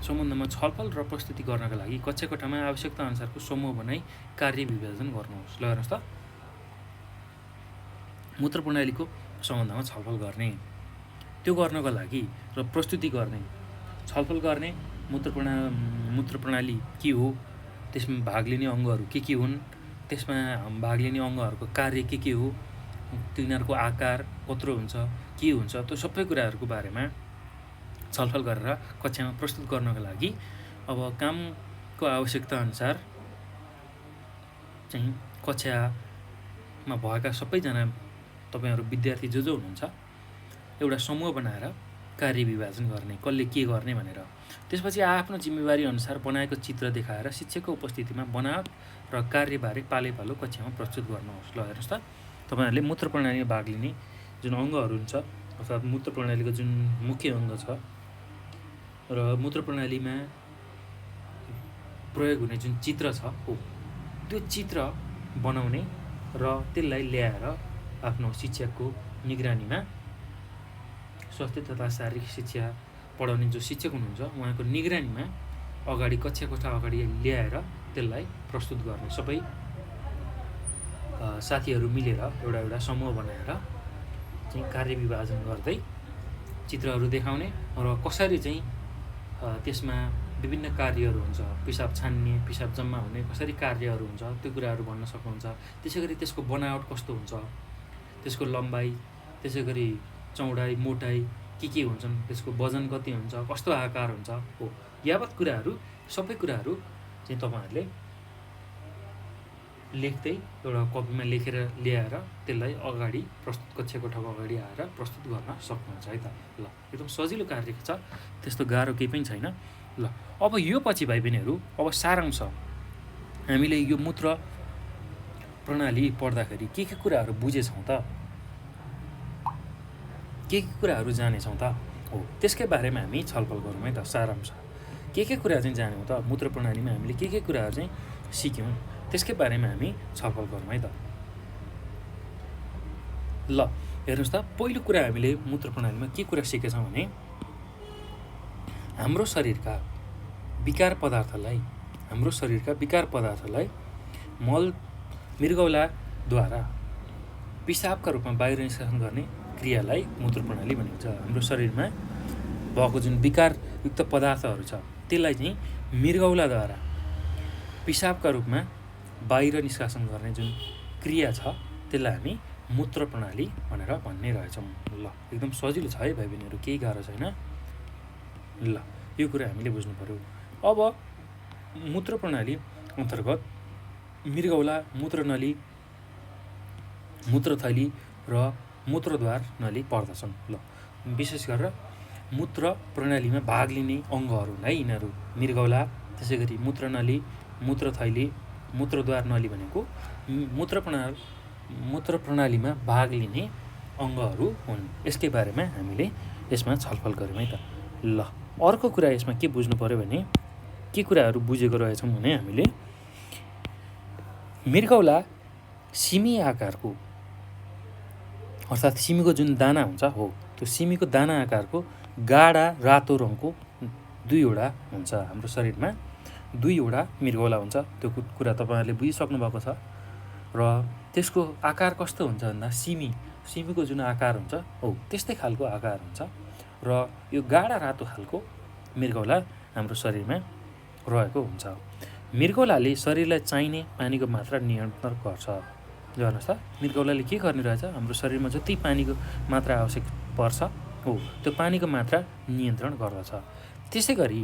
सम्बन्धमा छलफल र प्रस्तुति गर्नका लागि कक्षा कोठामा आवश्यकता अनुसारको समूह बनाई कार्य विभाजन गर्नुहोस्। ल हेर्नुहोस् त, मूत्र प्रणालीको सम्बन्धमा छलफल गर्ने, त्यो गर्नको लागि र प्रस्तुति गर्ने, छलफल गर्ने मूत्र प्रणाली के हो, त्यसमा भाग लिने अङ्गहरू के हुन्, त्यसमा भाग लिने अङ्गहरूको कार्य के हो, तिनीहरूको आकार कत्रो हुन्छ, के हुन्छ, त्यो सबै कुराहरूको बारेमा छलफल गरेर कक्षामा प्रस्तुत गर्नको लागि अब कामको आवश्यकता अनुसार चाहिँ कक्षामा भएका सबैजना तपाईँहरू विद्यार्थी जो हुनुहुन्छ एउटा समूह बनाएर कार्य विभाजन गर्ने, कसले के गर्ने भनेर। त्यसपछि आफ्नो जिम्मेवारी अनुसार बनाएको चित्र देखाएर शिक्षकको उपस्थितिमा बनावट र कार्यबारे पालैपालो कक्षामा प्रस्तुत गर्नुहोस्। ल हेर्नुहोस् त, तपाईँहरूले मूत्र प्रणालीमा भाग लिने जुन अङ्गहरू हुन्छ अर्थात् मूत्र प्रणालीको जुन मुख्य अङ्ग छ र मूत्र प्रणालीमा प्रयोग हुने जुन चित्र छ, हो त्यो चित्र बनाउने र त्यसलाई ल्याएर आफ्नो शिक्षकको निगरानीमा, स्वास्थ्य तथा शारीरिक शिक्षा पढाउने जो शिक्षक हुनुहुन्छ उहाँको निगरानीमा अगाडि कक्षा कोठा अगाडि ल्याएर त्यसलाई प्रस्तुत गर्ने। सबै साथीहरू मिलेर एउटा समूह बनाएर चाहिँ कार्य विभाजन गर्दै चित्रहरू देखाउने र कसरी चाहिँ त्यसमा विभिन्न कार्यहरू हुन्छ, पिसाब छान्ने, पिसाब जम्मा हुने कसरी कार्यहरू हुन्छ त्यो कुराहरू भन्न सक्नुहुन्छ। त्यसै गरी त्यसको बनावट कस्तो हुन्छ, त्यसको लम्बाइ, त्यसै गरी चौडाइ, मोटाइ के हुन्छन्, त्यसको वजन कति हुन्छ, कस्तो आकार हुन्छ हो, यावत कुराहरू सबै कुराहरू चाहिँ तपाईँहरूले लेख्दै एउटा कपीमा लेखेर ल्याएर त्यसलाई अगाडि प्रस्तुत कक्षा कोठाको अगाडि आएर प्रस्तुत गर्न सक्नुहुन्छ है त। ल एकदम सजिलो कार्य छ, त्यस्तो गाह्रो केही पनि छैन। ल अब यो पछि भाइ बहिनीहरू अब सारांश, हामीले यो मूत्र प्रणाली पढ्दाखेरि के कुराहरू बुझेछौँ त, के कुराहरू जानेछौँ त हो, त्यसकै बारेमा हामी छलफल गरौँ है त। सारांश के कुरा चाहिँ जान्यौँ त, मूत्र प्रणालीमा हामीले के कुराहरू चाहिँ सिक्यौँ त्यसकै बारेमा हामी छलफल गरौँ है त। ल हेर्नुहोस् त, पहिलो कुरा हामीले मूत्र प्रणालीमा के कुरा सिकेछौँ भने हाम्रो शरीरका विकार पदार्थलाई मल मृगौलाद्वारा पिसाबका रूपमा बाहिर निष्कासन गर्ने क्रियालाई मूत्र प्रणाली भनिन्छ। हाम्रो शरीरमा भएको जुन विकारयुक्त पदार्थहरू छ त्यसलाई चाहिँ मृगौलाद्वारा पिसाबका रूपमा बाहिर निष्कासन गर्ने जुन क्रिया छ त्यसलाई हामी मूत्र प्रणाली भनेर भन्ने रहेछौँ। ल एकदम सजिलो छ है भाइ बहिनीहरू, केही गाह्रो छैन। ल यो कुरा हामीले बुझ्नु पर्यो। अब मूत्र प्रणाली अन्तर्गत मृगौला, मूत्रनली, मूत्रथैली र मूत्रद्वार नली पर्दछन्। ल विशेष गरेर मूत्र प्रणालीमा भाग लिने अङ्गहरू नै यिनीहरू मृगौला, त्यसै गरी मूत्रनली, मूत्रथैली, मूत्रद्वार नली भनेको मूत्र प्रणालीमा भाग लिने अङ्गहरू हुन्। यसकै बारेमा हामीले यसमा छलफल गऱ्यौँ है त। ल अर्को कुरा यसमा के बुझ्नु पर्यो भने के कुराहरू बुझेको रहेछौँ भने हामीले मृगौला सिमी आकारको, अर्थात् सिमीको जुन दाना हुन्छ हो त्यो सिमीको दाना आकारको गाढा रातो रङको दुईवटा हुन्छ। हाम्रो शरीरमा दुईवटा मृगौला हुन्छ, त्यो कुरा तपाईँहरूले बुझिसक्नु भएको छ। र त्यसको आकार कस्तो हुन्छ भन्दा सिमीको जुन आकार हुन्छ हो त्यस्तै खालको आकार हुन्छ। र यो गाढा रातो खालको मृगौला हाम्रो शरीरमा रहेको हुन्छ। मृगौलाले शरीरलाई चाहिने पानीको मात्रा नियन्त्रण गर्छ। हेर्नुहोस् त, मृगौलाले के गर्ने रहेछ, हाम्रो शरीरमा जति पानीको मात्रा आवश्यक पर्छ हो त्यो पानीको मात्रा नियन्त्रण गर्दछ। त्यसै गरी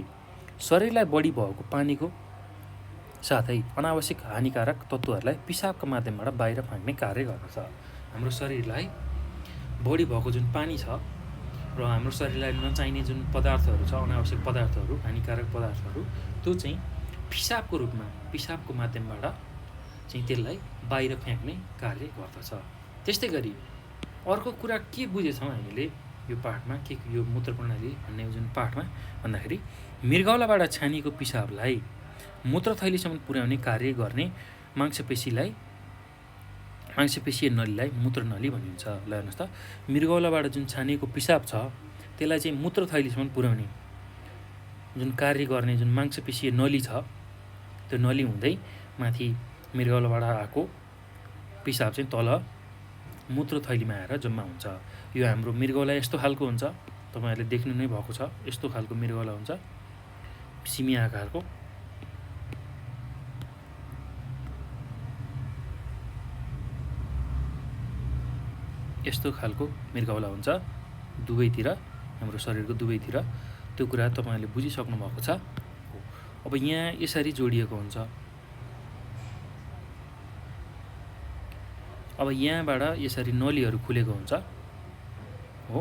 शरीरलाई बढी भएको पानीको साथै अनावश्यक हानिकारक तत्त्वहरूलाई पिसाबका माध्यमबाट बाहिर फ्याँक्ने कार्य गर्दछ। हाम्रो शरीरलाई बढी भएको जुन पानी छ र हाम्रो शरीरलाई नचाहिने जुन पदार्थहरू छ, अनावश्यक पदार्थहरू, हानिकारक पदार्थहरू, त्यो चाहिँ पिसाबको माध्यमबाट चाहिँ त्यसलाई बाहिर फ्याँक्ने कार्य गर्दछ। त्यस्तै गरी अर्को कुरा के बुझेछौँ हामीले यो पाठमा, यो मूत्र प्रणाली भन्ने जुन पाठमा भन्दाखेरि मृगौलाबाट छानिएको पिसाबलाई मूत्रथैलीसम्म पुर्याउने कार्य गर्ने मांसपेशीय नलीलाई मूत्रनली भनिन्छ। ल हेर्नुहोस् त, मृगौलाबाट जुन छानिएको पिसाब छ त्यसलाई चाहिँ मूत्रथैलीसम्म पुर्याउने जुन कार्य गर्ने जुन मांसपेशीय नली छ त्यो नली हुँदै माथि मृगौलाबाट आएको पिसाब चाहिँ तल मूत्रथैलीमा आएर जम्मा हुन्छ। यो हाम्रो मृगौला यस्तो खालको हुन्छ, तपाईँहरूले देख्नु नै भएको छ, यस्तो खालको मृगौला हुन्छ, सिमी आकारको। यस्तो खालको मृगौला हुन्छ दुवैतिर, हाम्रो शरीरको दुवैतिर। त्यो कुरा तपाईँहरूले बुझिसक्नु भएको छ। अब यहाँ यसरी जोडिएको हुन्छ। अब यहाँबाट यसरी नलीहरू खुलेको हुन्छ हो।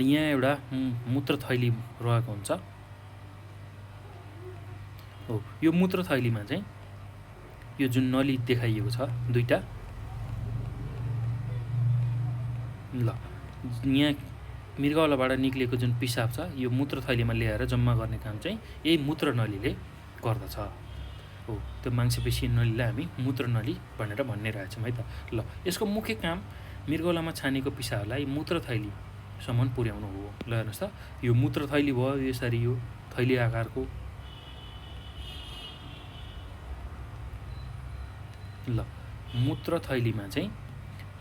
यहाँ एउटा मूत्रथैली रहेको हुन्छ हो। यो मूत्रथैलीमा चाहिँ यो जुन नली देखाइएको छ दुईटा, ल यहाँ मृगौलाबाट निक्लेको जुन पिसाब छ यो मूत्रथैलीमा ल्याएर जम्मा गर्ने काम चाहिँ यही मूत्रनलीले गर्दछ हो। त्यो मांसपेशीय नलीलाई हामी मूत्रनली भनेर भन्ने रहेछौँ है त। ल यसको मुख्य काम मृगौलामा छानेको पिसाबलाई मूत्रथैलीसम्म पुर्याउनु हो। ल हेर्नुहोस् त, यो मूत्रथैली भयो, यसरी यो थैली आकारको। ल मूत्रथैलीमा चाहिँ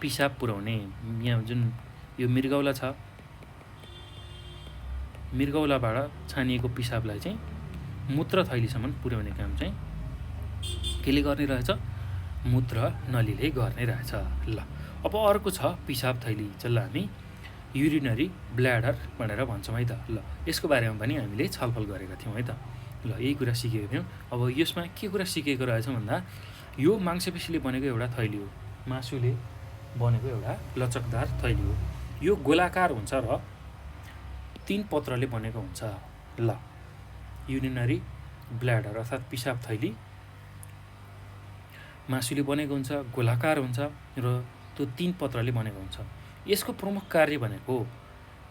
पिसाब पुर्याउने यहाँ जुन यो मृगौला छ मृगौलाबाट छानिएको पिसाबलाई चाहिँ मूत्र थैलीसम्म पुर्याउने काम चाहिँ केले गर्ने रहेछ? मूत्र नलीले गर्ने रहेछ। ल अब अर्को छ पिसाब थैली, जसलाई हामी युरिनरी ब्ल्याडर भनेर भन्छौँ है त। ल यसको बारेमा पनि हामीले छलफल गरेका थियौँ है त। ल यही कुरा सिकेको थियौँ। अब यसमा के कुरा सिकेको रहेछ भन्दा यो मांसपेशीले बनेको एउटा थैली हो, मासुले बनेको एउटा लचकदार थैली हो। यो गोलाकार हुन्छ र 3 पत्रले बनेको हुन्छ। ल युरिनरी ब्ल्याडर अर्थात् पिसाब थैली मासुले बनेको हुन्छ, गोलाकार हुन्छ र त्यो 3 पत्रले बनेको हुन्छ। यसको प्रमुख कार्य भनेको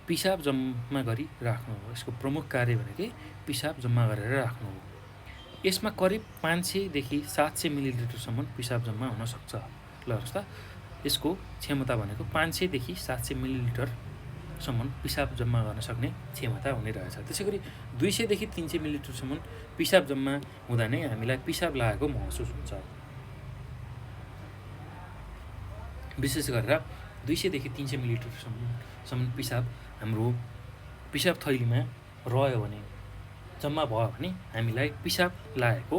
पिसाब जम्मा गरी राख्नु हो। यसको प्रमुख कार्य भनेकै पिसाब जम्मा गरेर राख्नु हो। यसमा करिब 500 देखि 700 मिलिलिटरसम्म पिसाब जम्मा हुन सक्छ। ल हेर्नुहोस् त, यसको क्षमता भनेको 500 देखि 700 मिलिलिटरसम्म पिसाब जम्मा गर्न सक्ने क्षमता हुने रहेछ। त्यसै गरी 200 देखि 300 मिलिलिटरसम्म पिसाब जम्मा हुँदा नै हामीलाई पिसाब लागेको महसुस हुन्छ। विशेष गरेर 200 देखि 300 मिलिलिटरसम्म पिसाब हाम्रो पिसाब थैलीमा रह्यो भने, जम्मा भयो भने हामीलाई पिसाब लागेको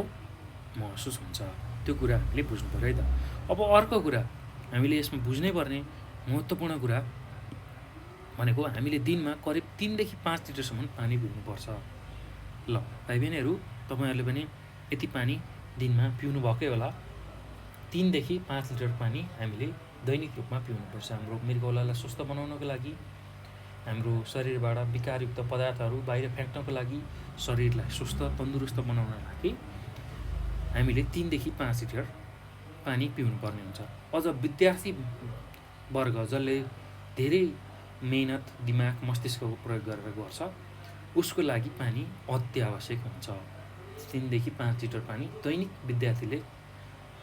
महसुस हुन्छ। त्यो कुरा हामीले बुझ्नु पर्यो है त। अब अर्को कुरा हामीले यसमा बुझ्नै पर्ने महत्त्वपूर्ण कुरा भनेको हामीले दिनमा करिब 3 देखि 5 लिटरसम्म पानी पिउनुपर्छ। ल भाइ बहिनीहरू, तपाईँहरूले पनि यति पानी दिनमा पिउनु भएकै होला। 3 देखि 5 लिटर पानी हामीले दैनिक रूपमा पिउनुपर्छ। हाम्रो मृगौलालाई स्वस्थ बनाउनको लागि, हाम्रो शरीरबाट विकारयुक्त पदार्थहरू बाहिर फ्याँक्नको लागि, शरीरलाई स्वस्थ तन्दुरुस्त बनाउनको लागि हामीले 3 देखि 5 लिटर पानी पिउनुपर्ने हुन्छ। अझ विद्यार्थी वर्ग जसले धेरै मेहनत, दिमाग, मस्तिष्कको प्रयोग गरेर गर्छ, उसको लागि पानी अति आवश्यक हुन्छ। 3 देखि 5 लिटर पानी दैनिक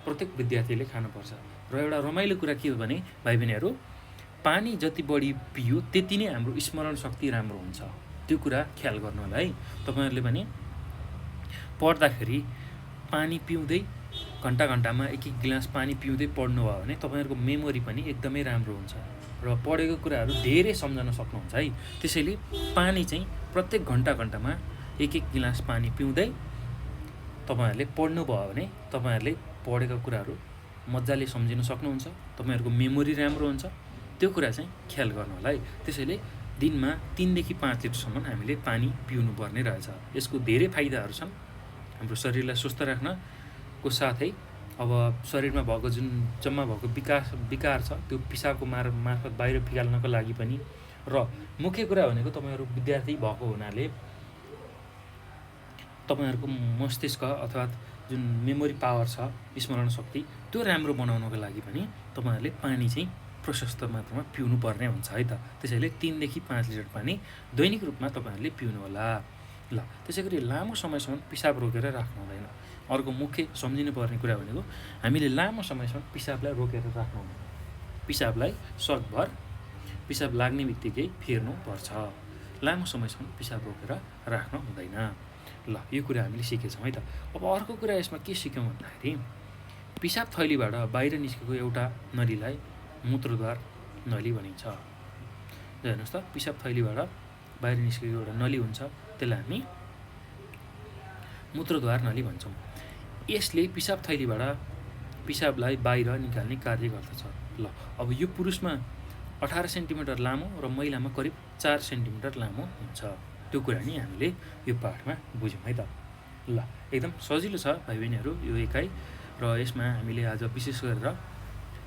प्रत्येक विद्यार्थीले खानुपर्छ। र एउटा रमाइलो कुरा के हो भने भाइ बहिनीहरू, पानी जति बढी पियो त्यति नै हाम्रो स्मरण शक्ति राम्रो हुन्छ। त्यो कुरा ख्याल गर्नु होला है। तपाईँहरूले पनि पढ्दाखेरि पानी पिउँदै घन्टामा 1-1 गिलास पानी पिउँदै पढ्नुभयो भने तपाईँहरूको मेमोरी पनि एकदमै राम्रो हुन्छ र पढेको कुराहरू धेरै सम्झन सक्नुहुन्छ है। त्यसैले पानी चाहिँ प्रत्येक घन्टामा 1-1 गिलास पानी पिउँदै तपाईँहरूले पढ्नुभयो भने तपाईँहरूले पढेका कुराहरू मजाले सम्झिन सक्नुहुन्छ, तपाईँहरूको मेमोरी राम्रो हुन्छ। त्यो कुरा चाहिँ ख्याल गर्नु होला है। त्यसैले दिनमा 3 देखि 5 लिटरसम्म हामीले पानी पिउनुपर्ने रहेछ। यसको धेरै फाइदाहरू छन्। हाम्रो शरीरलाई स्वस्थ राख्नको साथै अब शरीरमा भएको जुन जम्मा भएको विकार छ त्यो पिसाबको मार्फत बाहिर फिकाल्नको लागि पनि, र मुख्य कुरा भनेको तपाईँहरू विद्यार्थी भएको हुनाले तपाईँहरूको मस्तिष्क अथवा जुन मेमोरी पावर छ, स्मरण शक्ति, त्यो राम्रो बनाउनको लागि पनि तपाईँहरूले पानी चाहिँ प्रशस्त मात्रामा पिउनुपर्ने हुन्छ है त। त्यसैले 3 देखि 5 लिटर पानी दैनिक रूपमा तपाईँहरूले पिउनु होला। ल त्यसै गरी लामो समयसम्म पिसाब रोकेर राख्नु हुँदैन। अर्को मुख्य सम्झिनु पर्ने कुरा भनेको हामीले लामो समयसम्म पिसाबलाई रोकेर राख्नु हुँदैन। पिसाबलाई सकभर पिसाब लाग्ने बित्तिकै फेर्नुपर्छ। लामो समयसम्म पिसाब रोकेर राख्नु हुँदैन। ल यो कुरा हामीले सिकेछौँ है त। अब अर्को कुरा यसमा के सिक्यौँ भन्दाखेरि पिसाब थैलीबाट बाहिर निस्केको एउटा नलीलाई मूत्रद्वार नली भनिन्छ। हेर्नुहोस् त, पिसाब थैलीबाट बाहिर निस्केको एउटा नली हुन्छ, त्यसलाई हामी मूत्रद्वार नली भन्छौँ। यसले पिसाब थैलीबाट पिसाबलाई बाहिर निकाल्ने कार्य गर्दछ। ल अब यो पुरुषमा 18 सेन्टिमिटर लामो र महिलामा करिब 4 सेन्टिमिटर लामो हुन्छ। त्यो कुरा नि हामीले यो पाठमा बुझ्यौँ है त। ल एकदम सजिलो छ भाइ बहिनीहरू यो एकाइ, र यसमा हामीले आज विशेष गरेर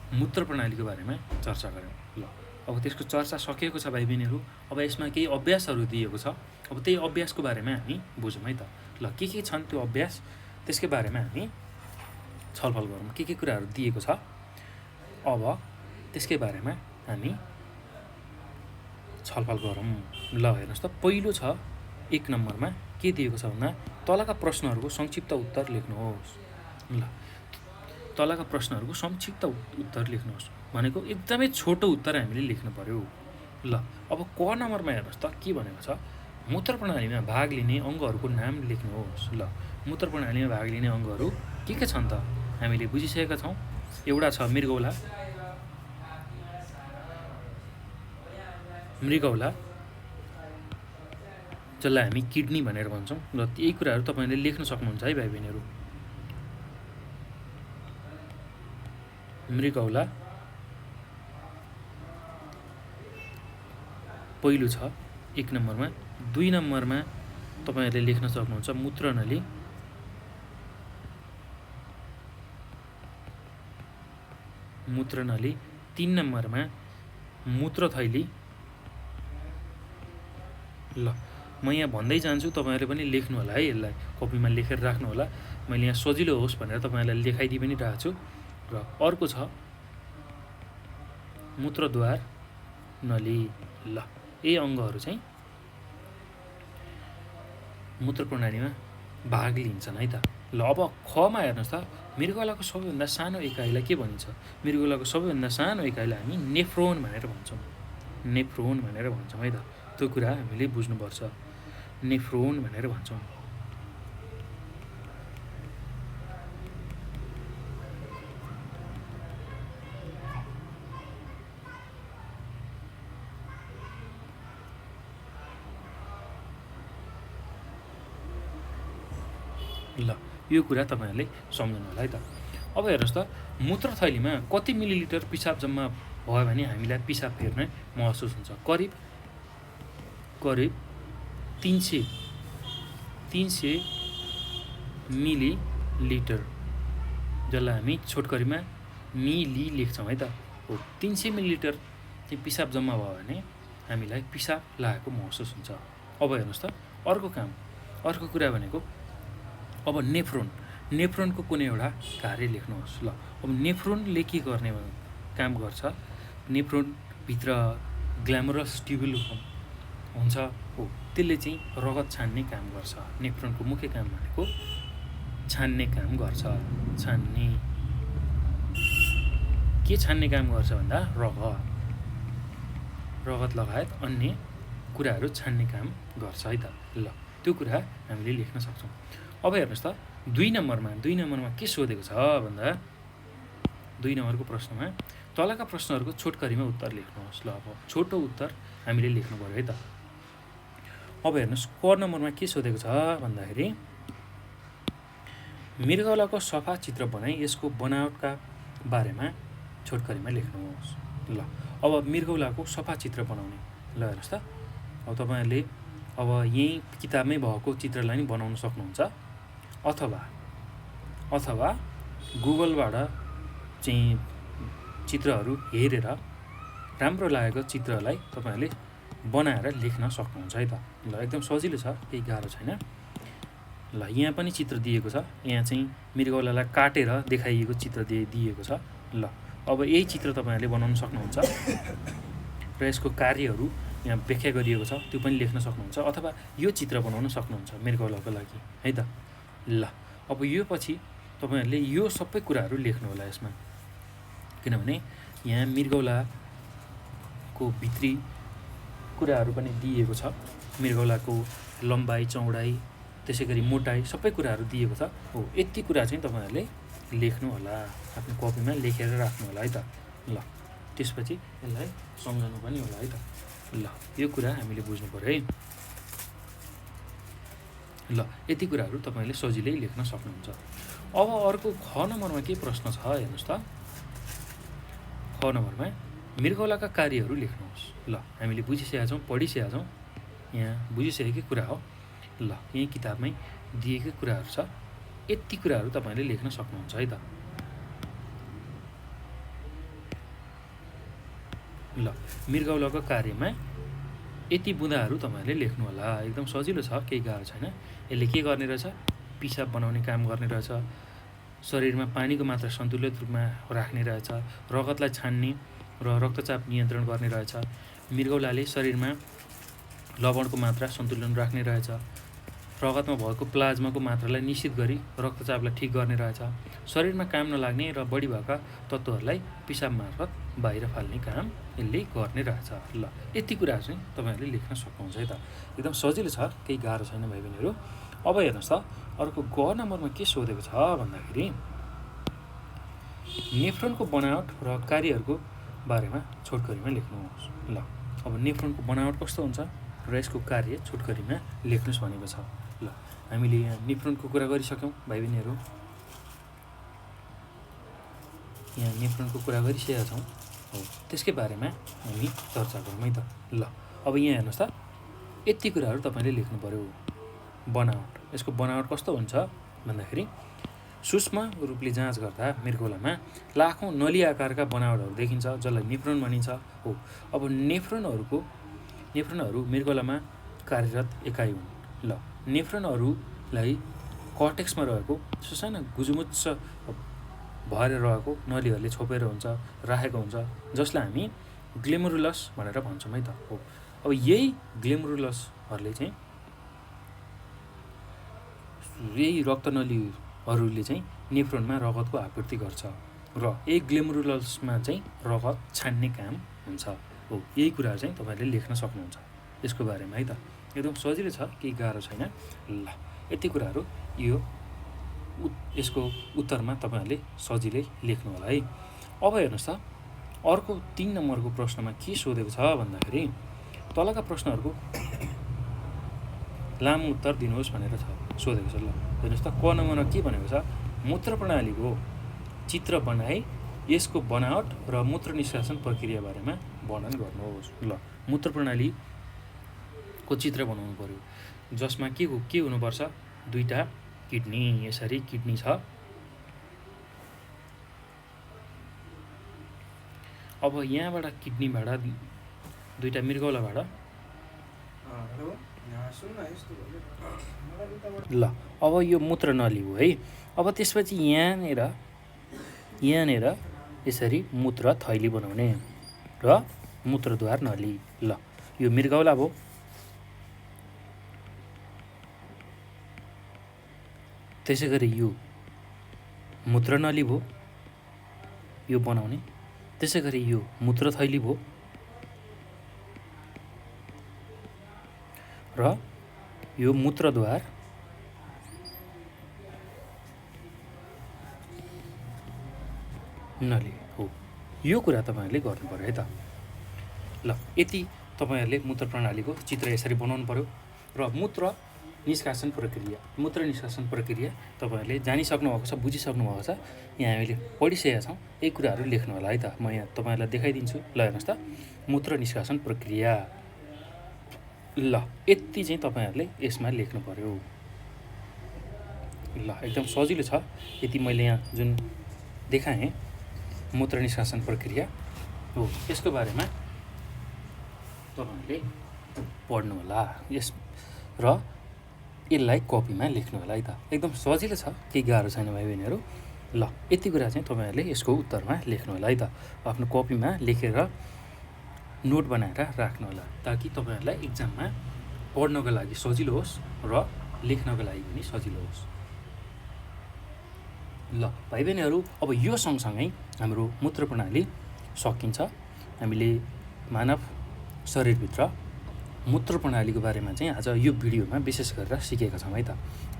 मूत्र प्रणालीको बारेमा चर्चा गऱ्यौँ। ल अब त्यसको चर्चा सकिएको छ भाइ बहिनीहरू। अब यसमा केही अभ्यासहरू दिएको छ। अब त्यही अभ्यासको बारेमा हामी बुझौँ है त। ल के छन् त्यो अभ्यास, त्यसकै बारेमा हामी छलफल गरौँ। के कुराहरू दिएको छ अब त्यसकै बारेमा हामी छलफल गरौँ। ल हेर्नुहोस् त, पहिलो छ 1 नम्बरमा के दिएको छ भन्दा तलका प्रश्नहरूको संक्षिप्त उत्तर लेख्नुहोस्। ल तलका प्रश्नहरूको संक्षिप्त उत्तर लेख्नुहोस् भनेको एकदमै छोटो उत्तर हामीले लेख्नु पर्यो। ल अब क नम्बरमा हेर्नुहोस् त के भनेको छ, मूत्र प्रणालीमा भाग लिने अङ्गहरूको नाम लेख्नुहोस्। ल मूत्र प्रणालीमा भाग लिने अङ्गहरू के छन् त हामीले बुझिसकेका छौँ। एउटा छ मृगौला, जसलाई हामी किडनी भनेर भन्छौँ। र यही कुराहरू तपाईँले लेख्न सक्नुहुन्छ है भाइ बहिनीहरू। मृगौला पहिलो छ 1 नम्बरमा। 2 नम्बरमा तपाईँहरूले लेख्न सक्नुहुन्छ मूत्रनली। मूत्रनली 3 नम्बरमा मूत्रथैली। ल म यहाँ भन्दै जान्छु, तपाईँहरूले पनि लेख्नु होला है, यसलाई कपीमा लेखेर राख्नु होला। मैले यहाँ सजिलो होस् भनेर तपाईँहरूलाई लेखाइदिइ पनि रहेको छु। र अर्को छ मूत्रद्वार नली। ल यी अङ्गहरू चाहिँ मूत्र प्रणालीमा भाग लिन्छन् है त। ल अब खमा हेर्नुहोस् त, मृगौलाको सबैभन्दा सानो इकाइलाई के भनिन्छ? मृगौलाको सबैभन्दा सानो इकाइलाई हामी नेफ्रोन भनेर भन्छौँ। नेफ्रोन भनेर भन्छौँ है त। त्यो कुरा हामीले बुझ्नुपर्छ। नेफ्रोन भनेर भन्छौँ। ल यो कुरा तपाईँहरूले सम्झनु होला है त। अब हेर्नुहोस् त, मूत्रथैलीमा कति मिलिलिटर पिसाब जम्मा भयो भने हामीलाई पिसाब फेर्ने महसुस हुन्छ? करिब 300 मिलिलिटर, जसलाई हामी छोटकरीमा मिली लेख्छौँ है त। हो, 300 मिलिलिटर चाहिँ पिसाब जम्मा भयो भने हामीलाई पिसाब लागेको महसुस हुन्छ। अब हेर्नुहोस् त, अर्को कुरा भनेको अब नेफ्रोनको कुनै एउटा कार्य लेख्नुहोस्। ल अब नेफ्रोनले के गर्ने काम गर्छ? नेफ्रोनभित्र ग्ल्यामरस ट्युबुल हुन्छ, हो, त्यसले चाहिँ रगत छान्ने काम गर्छ। नेफ्रोनको मुख्य काम भनेको छान्ने काम गर्छ। के छान्ने काम गर्छ भन्दा रगत लगायत अन्य कुराहरू छान्ने काम गर्छ है त। ल त्यो कुरा हामीले लेख्न सक्छौँ। अब हेर्नुहोस् त, 2 नम्बरमा के सोधेको छ भन्दा 2 नम्बरको प्रश्नमा तलका प्रश्नहरूको छोटकरीमा उत्तर लेख्नुहोस्। ल अब छोटो उत्तर हामीले लेख्नु पर्यो है त। अब हेर्नुहोस्, क नम्बरमा के सोधेको छ भन्दाखेरि मृगौलाको सफा चित्र बनाई यसको बनावटका बारेमा छोटकरीमा लेख्नुहोस्। ल अब मृगौलाको सफा चित्र बनाउने, ल हेर्नुहोस् त, अब तपाईँहरूले अब यही किताबमै भएको चित्रलाई नि बनाउन सक्नुहुन्छ, अथवा गुगलबाट चाहिँ चित्रहरू हेरेर राम्रो लागेको चित्रलाई तपाईँहरूले बनाएर लेख्न सक्नुहुन्छ है त। ल एकदम सजिलो छ, केही गाह्रो छैन। ल यहाँ पनि चित्र दिएको छ, यहाँ चाहिँ मृगौलालाई काटेर देखाइएको चित्र दिएको छ। ल अब यही चित्र तपाईँहरूले बनाउन सक्नुहुन्छ र यसको कार्यहरू यहाँ व्याख्या गरिएको छ, त्यो पनि लेख्न सक्नुहुन्छ, अथवा यो चित्र बनाउन सक्नुहुन्छ मृगौलाको लागि है त। ल अब यो पछि तपाईँहरूले यो सबै कुराहरू लेख्नु होला यसमा, किनभने यहाँ मृगौलाको भित्री कुराहरू पनि दिएको छ। मृगौलाको लम्बाइ, चौडाइ, त्यसै गरी मोटाइ सबै कुराहरू दिएको छ। हो, यति कुरा चाहिँ तपाईँहरूले लेख्नु होला, आफ्नो कपीमा लेखेर राख्नु होला है त। ल त्यसपछि यसलाई सम्झनु पनि होला है त। ल यो कुरा हामीले बुझ्नु पर्यो है। ल यति कुराहरू तपाईँले सजिलै लेख्न सक्नुहुन्छ। अब अर्को ख नम्बरमा के प्रश्न छ हेर्नुहोस् त। ख नम्बरमा मृगौलाका कार्यहरू लेख्नुहोस्। ल हामीले बुझिसकेका छौँ, पढिसकेका छौँ, यहाँ बुझिसकेकै कुरा हो। ल यही किताबमै दिएकै कुराहरू छ, यति कुराहरू तपाईँले लेख्न सक्नुहुन्छ है त। ल मृगौलाको कार्यमा यति बुँदाहरू तपाईँहरूले लेख्नु होला। एकदम सजिलो छ, केही गाह्रो छैन। यसले के गर्ने रहेछ? पिसाब बनाउने काम गर्ने रहेछ, शरीरमा पानीको मात्रा सन्तुलित रूपमा राख्ने रहेछ, रगतलाई छान्ने र रक्तचाप नियन्त्रण गर्ने रहेछ, मृगौलाले शरीरमा लवणको मात्रा सन्तुलन राख्ने रहेछ, रगतमा भएको प्लाज्माको मात्रालाई निश्चित गरी रक्तचापलाई ठिक गर्ने रहेछ, शरीरमा काम नलाग्ने र बढी भएका तत्त्वहरूलाई पिसाब मार्फत बाहिर फाल्ने काम यसले गर्ने रहेछ। ल यति कुरा चाहिँ तपाईँहरूले लेख्न सक्नुहुन्छ है त। एकदम सजिलो छ, केही गाह्रो छैन भाइ बहिनीहरू। अब हेर्नुहोस् त, अर्को ग नम्बरमा के सोधेको छ भन्दाखेरि नेफ्रोनको बनावट र कार्यहरूको बारेमा छोटकरीमा लेख्नुहोस्। ल अब नेफ्रोनको बनावट कस्तो हुन्छ? र यसको कार्य छोटकरीमा लेख्नुहोस् भनेको छ। ल हामीले यहाँ निफ्रन्टको कुरा गरिसक्यौँ भाइ बहिनीहरू, यहाँ निफ्रन्टको कुरा गरिसकेका छौँ हो, त्यसकै बारेमा हामी चर्चा गरौँ है त। ल अब यहाँ हेर्नुहोस् त, यति कुराहरू तपाईँले लेख्नु पऱ्यो। बनावट, यसको बनावट कस्तो हुन्छ भन्दाखेरि सूक्ष्म रूपले जाँच गर्दा मृगौलामा लाखौँ नली आकारका बनावटहरू देखिन्छ जसलाई नेफ्रोन भनिन्छ हो। अब नेफ्रोनहरू मृगौलामा कार्यरत एकाइ हुन्। ल नेफ्रोनहरूलाई कर्टेक्समा रहेको सानो गुजुमुच्च भएर रहेको नलीहरूले छोपेर राखेको हुन्छ जसलाई हामी ग्लेमरुलस भनेर भन्छौँ है त हो। अब यही ग्लेमरुलसहरूले चाहिँ यही रक्तनलीहरूले चाहिँ नेफ्रोनमा रगतको आपूर्ति गर्छ र यही ग्लेमरुलसमा चाहिँ रगत छान्ने काम हुन्छ हो। यही कुरा चाहिँ तपाईँहरूले लेख्न सक्नुहुन्छ यसको बारेमा है त। एकदम सजिलो छ, केही गाह्रो छैन। ल यति कुराहरू यसको उत्तरमा तपाईँहरूले सजिलै लेख्नु होला है। अब हेर्नुहोस् त, अर्को 3 नम्बरको प्रश्नमा के सोधेको छ भन्दाखेरि तलका प्रश्नहरूको लामो उत्तर दिनुहोस् भनेर सोधेको छ। ल हेर्नुहोस् त, क नम्बरमा के भनेको छ, मूत्र प्रणालीको चित्र बनाई यसको बनावट र मूत्र निष्कासन प्रक्रिया बारेमा वर्णन गर्नुहोस्। ल मूत्र प्रणालीको चित्र बनाउनु पर्यो जसमा के हुनुपर्छ, 2टा किडनी, यसरी किडनी छ। अब यहाँबाट किडनीबाट 2टा मृगौलाबाट ल अब यो मूत्र नली हो है। अब त्यसपछि यहाँनिर यसरी मूत्र थैली बनाउने र मूत्रद्वार नली। ल यो मृगौला भयो। त्यसै गरी यो मूत्र नली भयो, यो बनाउने। त्यसै गरी यो मूत्र थैली भयो र यो मूत्रद्वार नली हो। यो कुरा तपाईँहरूले गर्नु पर्यो है त। ल यति तपाईँहरूले मूत्र प्रणालीको चित्र यसरी बनाउनु पर्यो र मूत्र निष्कासन प्रक्रिया तपाईँहरूले जानिसक्नु भएको छ, बुझिसक्नु भएको छ। यहाँ हामीले पढिसकेका छौँ, यही कुराहरू लेख्नु होला है त। म यहाँ तपाईँहरूलाई देखाइदिन्छु। ल हेर्नुहोस् त, मूत्र निष्कासन प्रक्रिया। ल यति चाहिँ तपाईँहरूले यसमा लेख्नु पर्यो। ल एकदम सजिलो छ। यति मैले यहाँ जुन देखाएँ मूत्र निष्कासन प्रक्रिया हो, यसको बारेमा तपाईँहरूले पढ्नु होला र यसलाई कपीमा लेख्नु होला है त। एकदम सजिलो छ, केही गाह्रो छैन भाइ बहिनीहरू। ल यति कुरा चाहिँ तपाईँहरूले यसको उत्तरमा लेख्नु होला है त। आफ्नो कपीमा लेखेर नोट बनाएर राख्नु होला ताकि तपाईँहरूलाई इक्जाममा पढ्नको लागि सजिलो होस् र लेख्नको लागि पनि सजिलो होस्। ल भाइ बहिनीहरू, अब यो सँगसँगै हाम्रो मूत्र प्रणाली सकिन्छ। हामीले मानव शरीरभित्र मूत्र प्रणालीको बारेमा चाहिँ आज यो भिडियोमा विशेष गरेर सिकेका छौँ है त।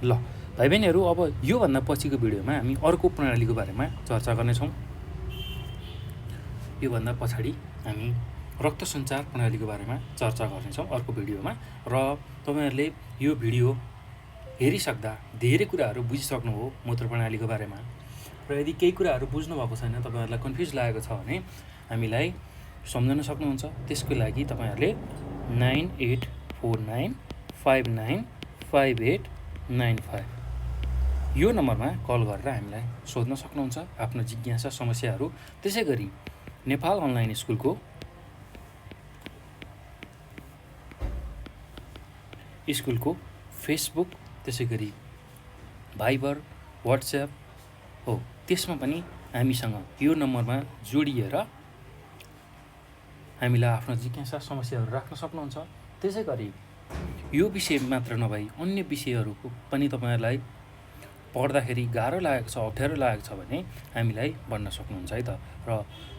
ल भाइ बहिनीहरू, अब योभन्दा पछिको भिडियोमा हामी अर्को प्रणालीको बारेमा चर्चा गर्नेछौँ। योभन्दा पछाडि हामी रक्त सञ्चार प्रणालीको बारेमा चर्चा गर्नेछौँ अर्को भिडियोमा। र तपाईँहरूले यो भिडियो हेरिसक्दा धेरै कुराहरू बुझिसक्नु हो मूत्र प्रणालीको बारेमा। र यदि केही कुराहरू बुझ्नु भएको छैन, तपाईँहरूलाई कन्फ्युज लागेको छ भने हामीलाई सम्झाउन सक्नुहुन्छ। त्यसको लागि तपाईँहरूले 9849595895 यो नम्बरमा कल गरेर हामीलाई सोध्न सक्नुहुन्छ आफ्नो जिज्ञासा समस्याहरू। त्यसै गरी नेपाल अनलाइन स्कुलको फेसबुक, त्यसै गरी भाइबर, वाट्सएप हो, त्यसमा पनि हामीसँग यो नम्बरमा जोडिएर हामीलाई आफ्नो जिज्ञासा समस्याहरू राख्न सक्नुहुन्छ। त्यसै गरी यो विषय मात्र नभई अन्य विषयहरूको पनि तपाईँहरूलाई पढ्दाखेरि गाह्रो लागेको छ, अप्ठ्यारो लागेको छ भने हामीलाई भन्न सक्नुहुन्छ है त। र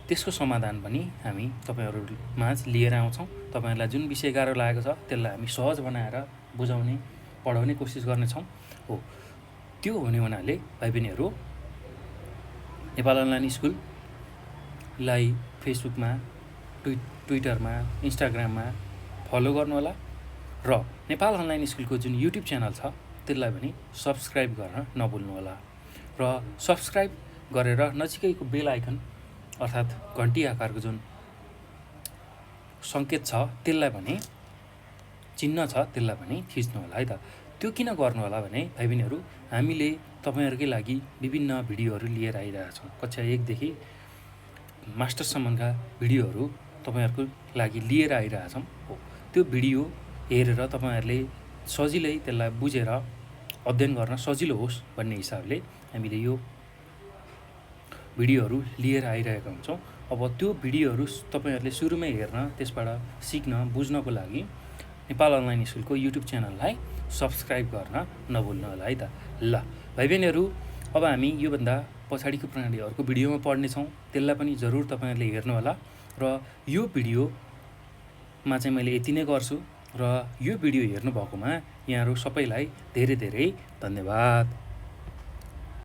त्यसको समाधान पनि हामी तपाईँहरूमाझ लिएर आउँछौँ। तपाईँहरूलाई जुन विषय गाह्रो लागेको छ त्यसलाई हामी सहज बनाएर बुझाउने, पढाउने कोसिस गर्नेछौँ हो। त्यो हुने हुनाले भाइ बहिनीहरू, नेपाल अनलाइन स्कुललाई फेसबुकमा, ट्विटरमा, इन्स्टाग्राममा फलो गर्नुहोला र नेपाल अनलाइन स्कुलको जुन युट्युब च्यानल छ त्यसलाई पनि सब्सक्राइब गर्न नभुल्नुहोला र सब्सक्राइब गरेर नजिकैको बेल आइकन अर्थात् घन्टी आकारको जुन सङ्केत छ त्यसलाई पनि चिन्ह छ त्यसलाई पनि थिच्नु होला है त। त्यो किन गर्नु होला भने भाइ बहिनीहरू हामीले तपाईँहरूकै लागि विभिन्न भिडियोहरू लिएर आइरहेका छौँ। कक्षा 1 देखि मास्टरसम्मका भिडियोहरू तपाईँहरूको लागि लिएर आइरहेछौँ। हो त्यो भिडियो हेरेर तपाईँहरूले सजिलै त्यसलाई बुझेर अध्ययन गर्न सजिलो होस् भन्ने हिसाबले हामीले यो भिडियोहरू लिएर आइरहेका हुन्छौँ। अब त्यो भिडियोहरू तपाईँहरूले सुरुमै हेर्न, त्यसबाट सिक्न, बुझ्नको लागि नेपाल अनलाइन स्कुलको युट्युब च्यानललाई सब्सक्राइब गर्न नभुल्नु होला है त। ल भाइ बहिनीहरू अब हामी योभन्दा पछाडिको प्रणाली अर्को भिडियोमा पढ्नेछौँ, त्यसलाई पनि जरुर तपाईँहरूले हेर्नुहोला। र यो भिडियोमा चाहिँ मैले यति नै गर्छु र यो भिडियो हेर्नुभएकोमा यहाँहरू सबैलाई धेरै धेरै धन्यवाद।